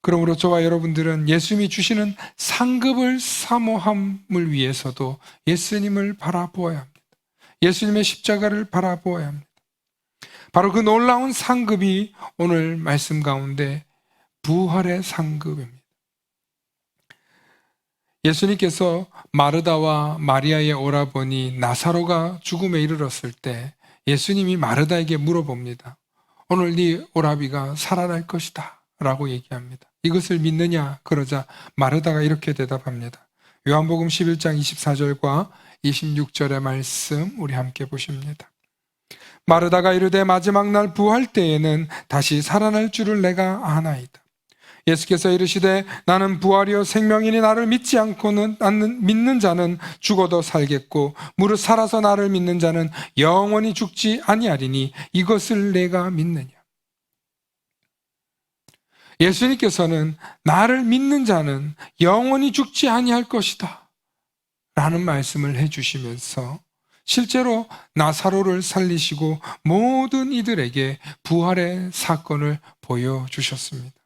그러므로 저와 여러분들은 예수님이 주시는 상급을 사모함을 위해서도 예수님을 바라보아야 합니다. 예수님의 십자가를 바라보아야 합니다. 바로 그 놀라운 상급이 오늘 말씀 가운데 부활의 상급입니다. 예수님께서 마르다와 마리아의 오라버니 나사로가 죽음에 이르렀을 때 예수님이 마르다에게 물어봅니다. 오늘 네 오라비가 살아날 것이다 라고 얘기합니다. 이것을 믿느냐? 그러자 마르다가 이렇게 대답합니다. 요한복음 11장 24절과 26절의 말씀 우리 함께 보십니다. 마르다가 이르되 마지막 날 부활 때에는 다시 살아날 줄을 내가 아나이다. 예수께서 이르시되 나는 부활이요 생명이니 나를 믿지 않고는 믿는 자는 죽어도 살겠고 무릇 살아서 나를 믿는 자는 영원히 죽지 아니하리니 이것을 내가 믿느냐. 예수님께서는 나를 믿는 자는 영원히 죽지 아니할 것이다 라는 말씀을 해주시면서 실제로 나사로를 살리시고 모든 이들에게 부활의 사건을 보여주셨습니다.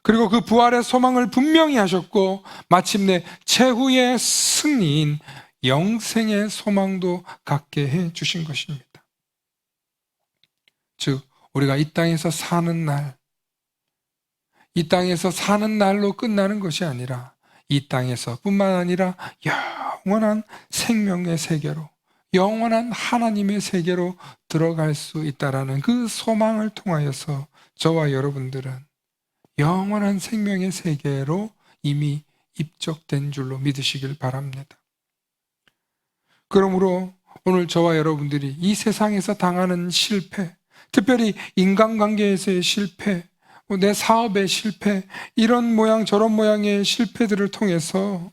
그리고 그 부활의 소망을 분명히 하셨고 마침내 최후의 승리인 영생의 소망도 갖게 해주신 것입니다. 즉 우리가 이 땅에서 사는 날, 이 땅에서 사는 날로 끝나는 것이 아니라 이 땅에서 뿐만 아니라 영원한 생명의 세계로, 영원한 하나님의 세계로 들어갈 수 있다라는 그 소망을 통하여서 저와 여러분들은 영원한 생명의 세계로 이미 입적된 줄로 믿으시길 바랍니다. 그러므로 오늘 저와 여러분들이 이 세상에서 당하는 실패, 특별히 인간관계에서의 실패, 내 사업의 실패, 이런 모양 저런 모양의 실패들을 통해서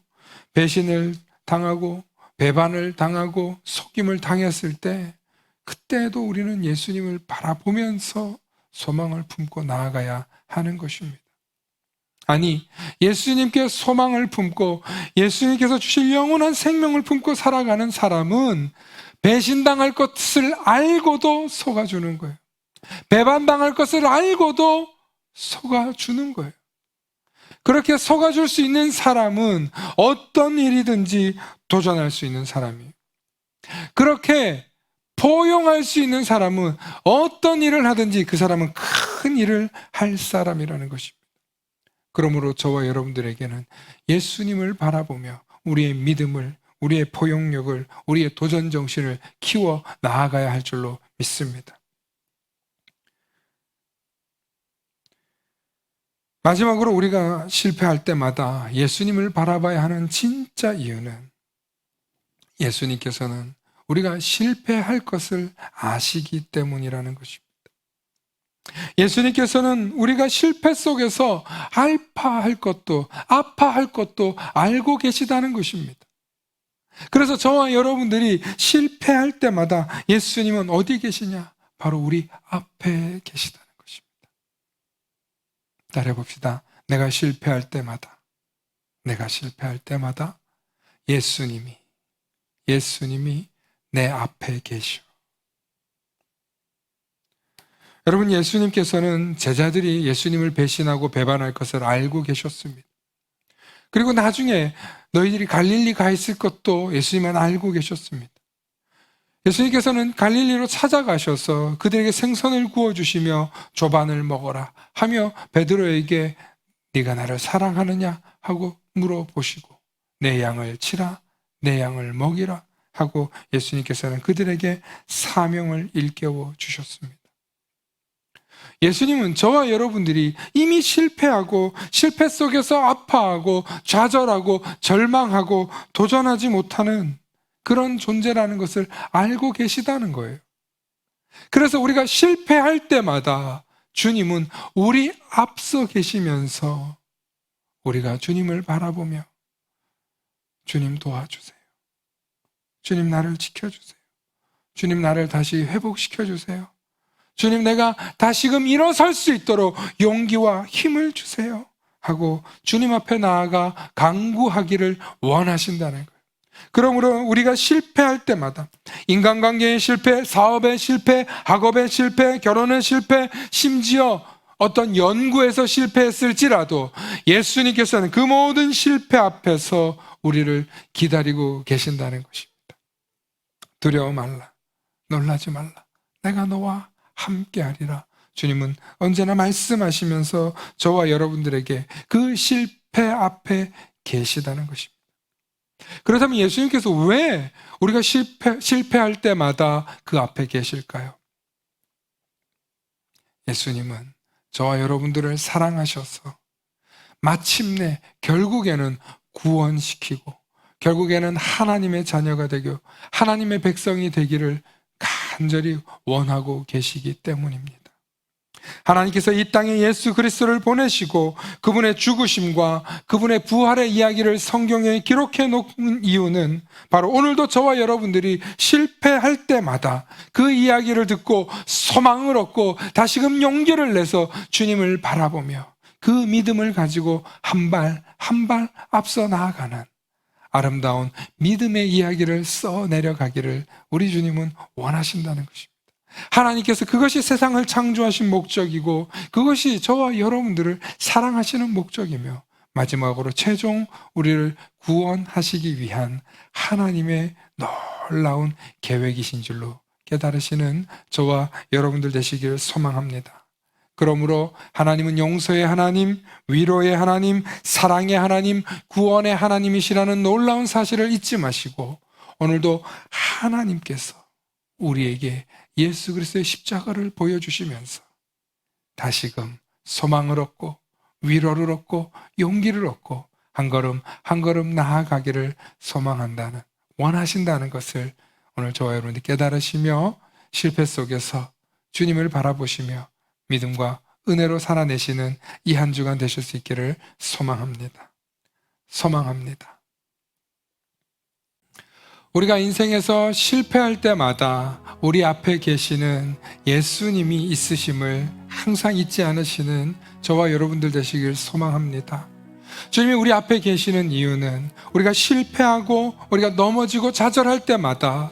배신을 당하고 배반을 당하고 속임을 당했을 때 그때도 우리는 예수님을 바라보면서 소망을 품고 나아가야 하는 것입니다. 아니, 예수님께 소망을 품고 예수님께서 주실 영원한 생명을 품고 살아가는 사람은 배신당할 것을 알고도 속아주는 거예요. 배반당할 것을 알고도 속아주는 거예요. 그렇게 속아줄 수 있는 사람은 어떤 일이든지 도전할 수 있는 사람이에요. 그렇게 포용할 수 있는 사람은 어떤 일을 하든지 그 사람은 큰 일을 할 사람이라는 것입니다. 그러므로 저와 여러분들에게는 예수님을 바라보며 우리의 믿음을, 우리의 포용력을, 우리의 도전 정신을 키워 나아가야 할 줄로 믿습니다. 마지막으로 우리가 실패할 때마다 예수님을 바라봐야 하는 진짜 이유는 예수님께서는 우리가 실패할 것을 아시기 때문이라는 것입니다. 예수님께서는 우리가 실패 속에서 알파할 것도 아파할 것도 알고 계시다는 것입니다. 그래서 저와 여러분들이 실패할 때마다 예수님은 어디 계시냐? 바로 우리 앞에 계시다는 것입니다. 따라해봅시다. 내가 실패할 때마다 예수님이 내 앞에 계셔. 여러분, 예수님께서는 제자들이 예수님을 배신하고 배반할 것을 알고 계셨습니다. 그리고 나중에 너희들이 갈릴리 가 있을 것도 예수님은 알고 계셨습니다. 예수님께서는 갈릴리로 찾아가셔서 그들에게 생선을 구워주시며 조반을 먹어라 하며 베드로에게 네가 나를 사랑하느냐 하고 물어보시고 내 양을 치라, 내 양을 먹이라 하고 예수님께서는 그들에게 사명을 일깨워 주셨습니다. 예수님은 저와 여러분들이 이미 실패하고 실패 속에서 아파하고 좌절하고 절망하고 도전하지 못하는 그런 존재라는 것을 알고 계시다는 거예요. 그래서 우리가 실패할 때마다 주님은 우리 앞서 계시면서 우리가 주님을 바라보며 주님 도와주세요. 주님 나를 지켜주세요. 주님 나를 다시 회복시켜주세요. 주님 내가 다시금 일어설 수 있도록 용기와 힘을 주세요 하고 주님 앞에 나아가 간구하기를 원하신다는 거예요. 그러므로 우리가 실패할 때마다 인간관계의 실패, 사업의 실패, 학업의 실패, 결혼의 실패, 심지어 어떤 연구에서 실패했을지라도 예수님께서는 그 모든 실패 앞에서 우리를 기다리고 계신다는 것입니다. 두려워 말라, 놀라지 말라, 내가 너와 함께하리라. 주님은 언제나 말씀하시면서 저와 여러분들에게 그 실패 앞에 계시다는 것입니다. 그렇다면 예수님께서 왜 우리가 실패할 때마다 그 앞에 계실까요? 예수님은 저와 여러분들을 사랑하셔서 마침내 결국에는 구원시키고 결국에는 하나님의 자녀가 되고 하나님의 백성이 되기를 간절히 원하고 계시기 때문입니다. 하나님께서 이 땅에 예수 그리스도를 보내시고 그분의 죽으심과 그분의 부활의 이야기를 성경에 기록해 놓은 이유는 바로 오늘도 저와 여러분들이 실패할 때마다 그 이야기를 듣고 소망을 얻고 다시금 용기를 내서 주님을 바라보며 그 믿음을 가지고 한 발 한 발 앞서 나아가는 아름다운 믿음의 이야기를 써내려가기를 우리 주님은 원하신다는 것입니다. 하나님께서 그것이 세상을 창조하신 목적이고 그것이 저와 여러분들을 사랑하시는 목적이며 마지막으로 최종 우리를 구원하시기 위한 하나님의 놀라운 계획이신 줄로 깨달으시는 저와 여러분들 되시기를 소망합니다. 그러므로 하나님은 용서의 하나님, 위로의 하나님, 사랑의 하나님, 구원의 하나님이시라는 놀라운 사실을 잊지 마시고 오늘도 하나님께서 우리에게 예수 그리스도의 십자가를 보여주시면서 다시금 소망을 얻고 위로를 얻고 용기를 얻고 한 걸음 한 걸음 나아가기를 소망한다는, 원하신다는 것을 오늘 저와 여러분들이 깨달으시며 실패 속에서 주님을 바라보시며 믿음과 은혜로 살아내시는 이 한 주간 되실 수 있기를 소망합니다. 우리가 인생에서 실패할 때마다 우리 앞에 계시는 예수님이 있으심을 항상 잊지 않으시는 저와 여러분들 되시길 소망합니다. 주님이 우리 앞에 계시는 이유는 우리가 실패하고 우리가 넘어지고 좌절할 때마다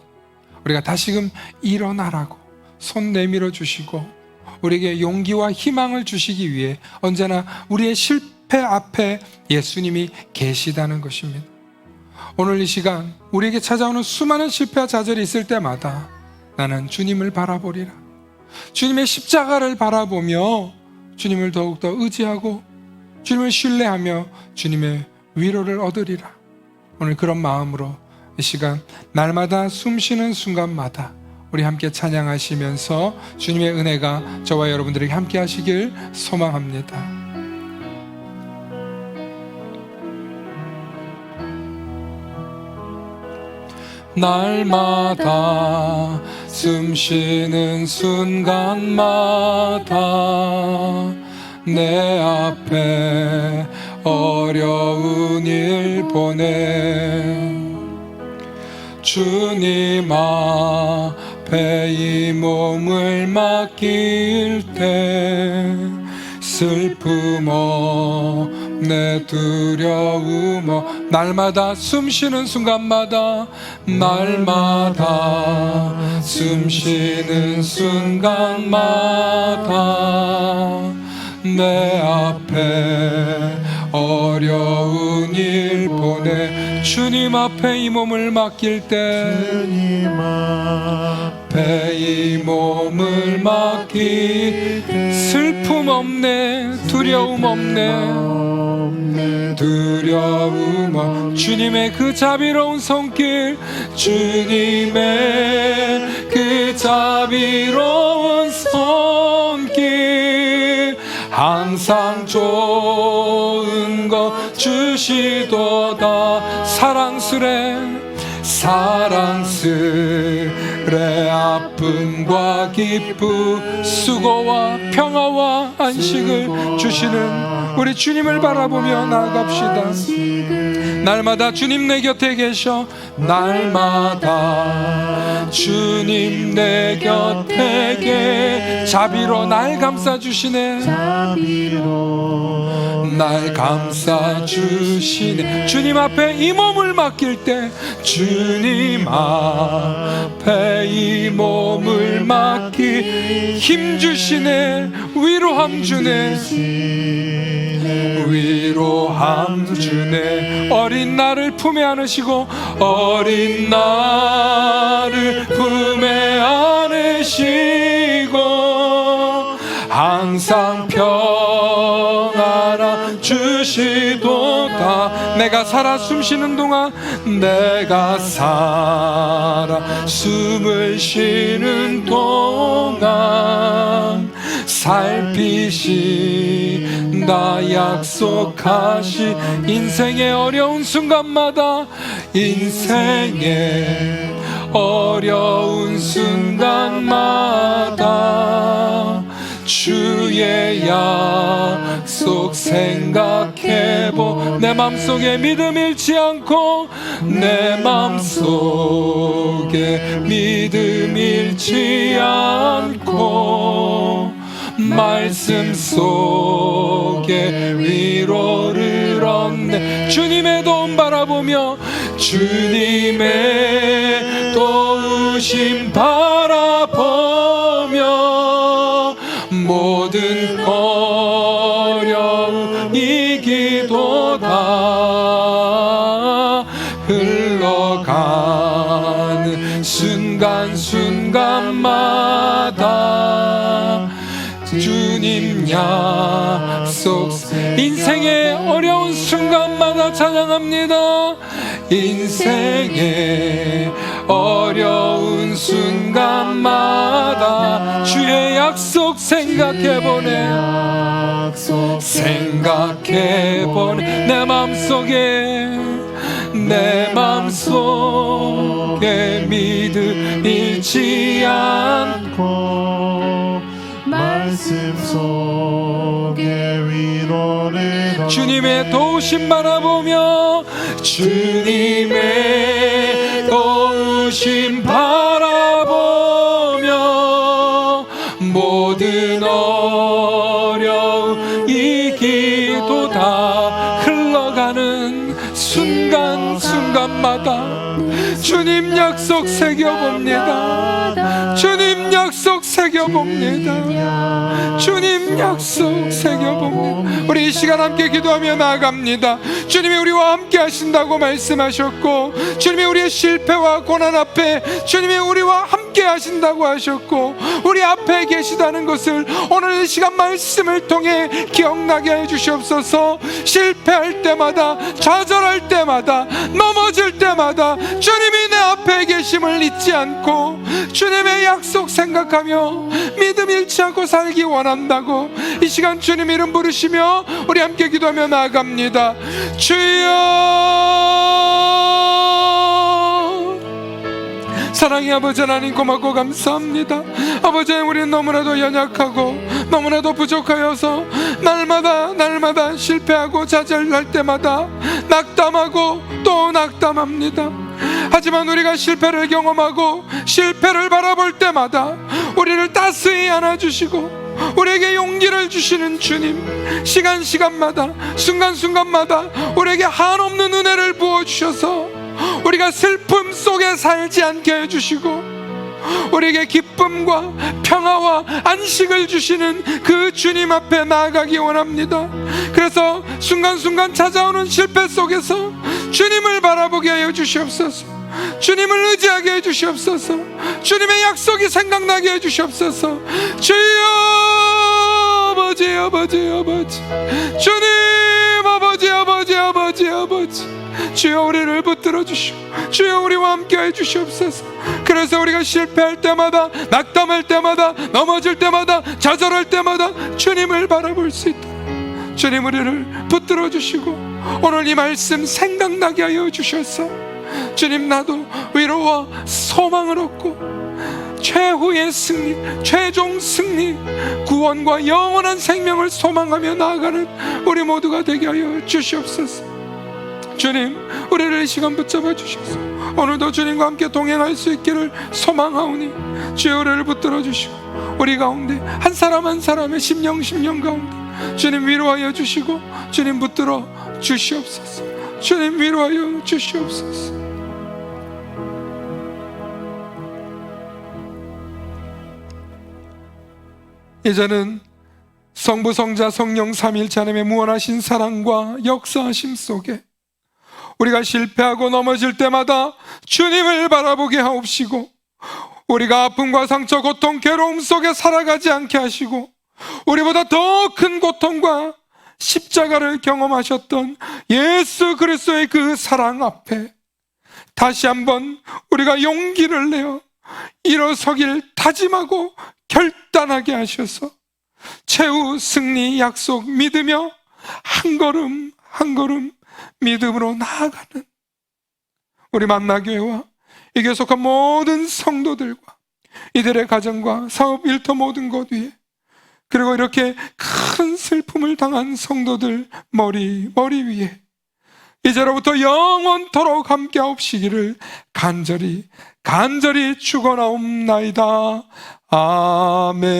우리가 다시금 일어나라고 손 내밀어 주시고 우리에게 용기와 희망을 주시기 위해 언제나 우리의 실패 앞에 예수님이 계시다는 것입니다. 오늘 이 시간 우리에게 찾아오는 수많은 실패와 좌절이 있을 때마다 나는 주님을 바라보리라, 주님의 십자가를 바라보며 주님을 더욱더 의지하고 주님을 신뢰하며 주님의 위로를 얻으리라. 오늘 그런 마음으로 이 시간 날마다 숨쉬는 순간마다 우리 함께 찬양하시면서 주님의 은혜가 저와 여러분들에게 함께 하시길 소망합니다. 날마다 숨쉬는 순간마다 내 앞에 어려운 일 보내 주님 앞에 이 몸을 맡길 때 슬픔 없네 두려움 날마다 숨쉬는 순간마다 날마다 숨쉬는 순간마다 내 앞에 어려운 일 보내 주님 앞에 이 몸을 맡길 때 주님 앞에 이 몸을 맡길 때 슬픔 없네 두려움 없네 두려움 없 주님의 그 자비로운 손길 주님의 그 자비로운 손길 항상 좋은 것 주시도다 사랑스레 사랑스레 아픔과 기쁨, 수고와 평화와 안식을 주시는 우리 주님을 바라보며 나아갑시다. 날마다 주님 내 곁에 계셔, 날마다 주님 내 곁에 계 자비로 날 감싸주시네. 날 감싸주시네. 주님 앞에 이 몸을 맡길 때, 주님 앞에 이 몸을 맡기 힘주시네. 위로함 주네. 위로함 주네. 어린 나를 품에 안으시고, 어린 나를 품에 안으시고, 항상 평안함 주시도다. 내가 살아 숨쉬는 동안, 내가 살아 숨을 쉬는 동안 살피신다 약속하시. 인생의 어려운 순간마다, 인생의 어려운 순간마다 주의 약속 생각해보. 내 맘속에 믿음 잃지 않고, 내 맘속에 믿음 잃지 않고, 말씀 속에 위로를 얻네. 주님의 도움 바라보며, 주님의 도우심 바라보며, 모든 어려움 이기도다. 흘러가는 순간순간마다 주님 약속. 인생의 어려운 순간마다 찬양합니다. 인생의 어려운 순간마다 주의 약속 생각해보네. 생각해보네. 내 맘속에, 내 맘속에 믿음 잃지 않고, 말씀 속에 위로를 주님의 도우심 바라보며, 주님의 도우심 바라보며, 모든 어려움 이기도다. 흘러가는 순간순간마다 주님 약속 새겨봅니다. 주님 약속 새겨봅니다. 주님 약속 새겨봅니다. 우리 이 시간 함께 기도하며 나아갑니다. 주님이 우리와 함께 하신다고 말씀하셨고, 주님이 우리의 실패와 고난 앞에 주님이 우리와 함께 하신다고 하셨고, 우리 앞에 계시다는 것을 오늘 이 시간 말씀을 통해 기억나게 해주시옵소서. 실패할 때마다, 좌절할 때마다, 넘어질 때마다 주님이 내 앞에 계심을 잊지 않고, 주님의 약속 생각하며 믿음 잃지 않고 살기 원한다고 이 시간 주님 이름 부르시며 우리 함께 기도하며 나아갑니다. 주여, 사랑의 아버지 하나님, 고맙고 감사합니다. 아버지, 우리는 너무나도 연약하고 너무나도 부족하여서 날마다 실패하고 좌절할 때마다 낙담하고 또 낙담합니다. 하지만 우리가 실패를 경험하고 실패를 바라볼 때마다 우리를 따스히 안아주시고 우리에게 용기를 주시는 주님, 시간마다, 순간순간마다 우리에게 한없는 은혜를 부어주셔서 우리가 슬픔 속에 살지 않게 해주시고 우리에게 기쁨과 평화와 안식을 주시는 그 주님 앞에 나아가기 원합니다. 그래서 순간순간 찾아오는 실패 속에서 주님을 바라보게 하여 주시옵소서. 주님을 의지하게 해주시옵소서. 주님의 약속이 생각나게 해주시옵소서. 주여, 아버지, 주님, 아버지, 주여, 우리를 붙들어 주시고 주여, 우리와 함께 해주시옵소서. 그래서 우리가 실패할 때마다, 낙담할 때마다, 넘어질 때마다, 좌절할 때마다 주님을 바라볼 수 있다. 주님, 우리를 붙들어 주시고 오늘 이 말씀 생각나게 하여 주셔서 주님, 나도 위로와 소망을 얻고 최후의 승리, 최종 승리, 구원과 영원한 생명을 소망하며 나아가는 우리 모두가 되게 하여 주시옵소서. 주님, 우리를 이 시간 붙잡아 주셔서 오늘도 주님과 함께 동행할 수 있기를 소망하오니 주여 우리를 붙들어 주시고 우리 가운데 한 사람 한 사람의 심령 가운데 주님 위로하여 주시고 주님 붙들어 주시옵소서. 주님 위로하여 주시옵소서. 이제는 성부, 성자, 성령 삼위일체 하나님의 무한하신 사랑과 역사하심 속에 우리가 실패하고 넘어질 때마다 주님을 바라보게 하옵시고, 우리가 아픔과 상처, 고통, 괴로움 속에 살아가지 않게 하시고, 우리보다 더 큰 고통과 십자가를 경험하셨던 예수 그리스도의 그 사랑 앞에 다시 한번 우리가 용기를 내어 일어서길 다짐하고 결단하게 하셔서 최후 승리 약속 믿으며 한 걸음 한 걸음 믿음으로 나아가는 우리 만나교회와 이 교회 속한 모든 성도들과 이들의 가정과 사업, 일터 모든 것 위에, 그리고 이렇게 큰 슬픔을 당한 성도들 머리 위에 이제로부터 영원토록 함께 하옵시기를 간절히 축원하옵나이다. 아멘.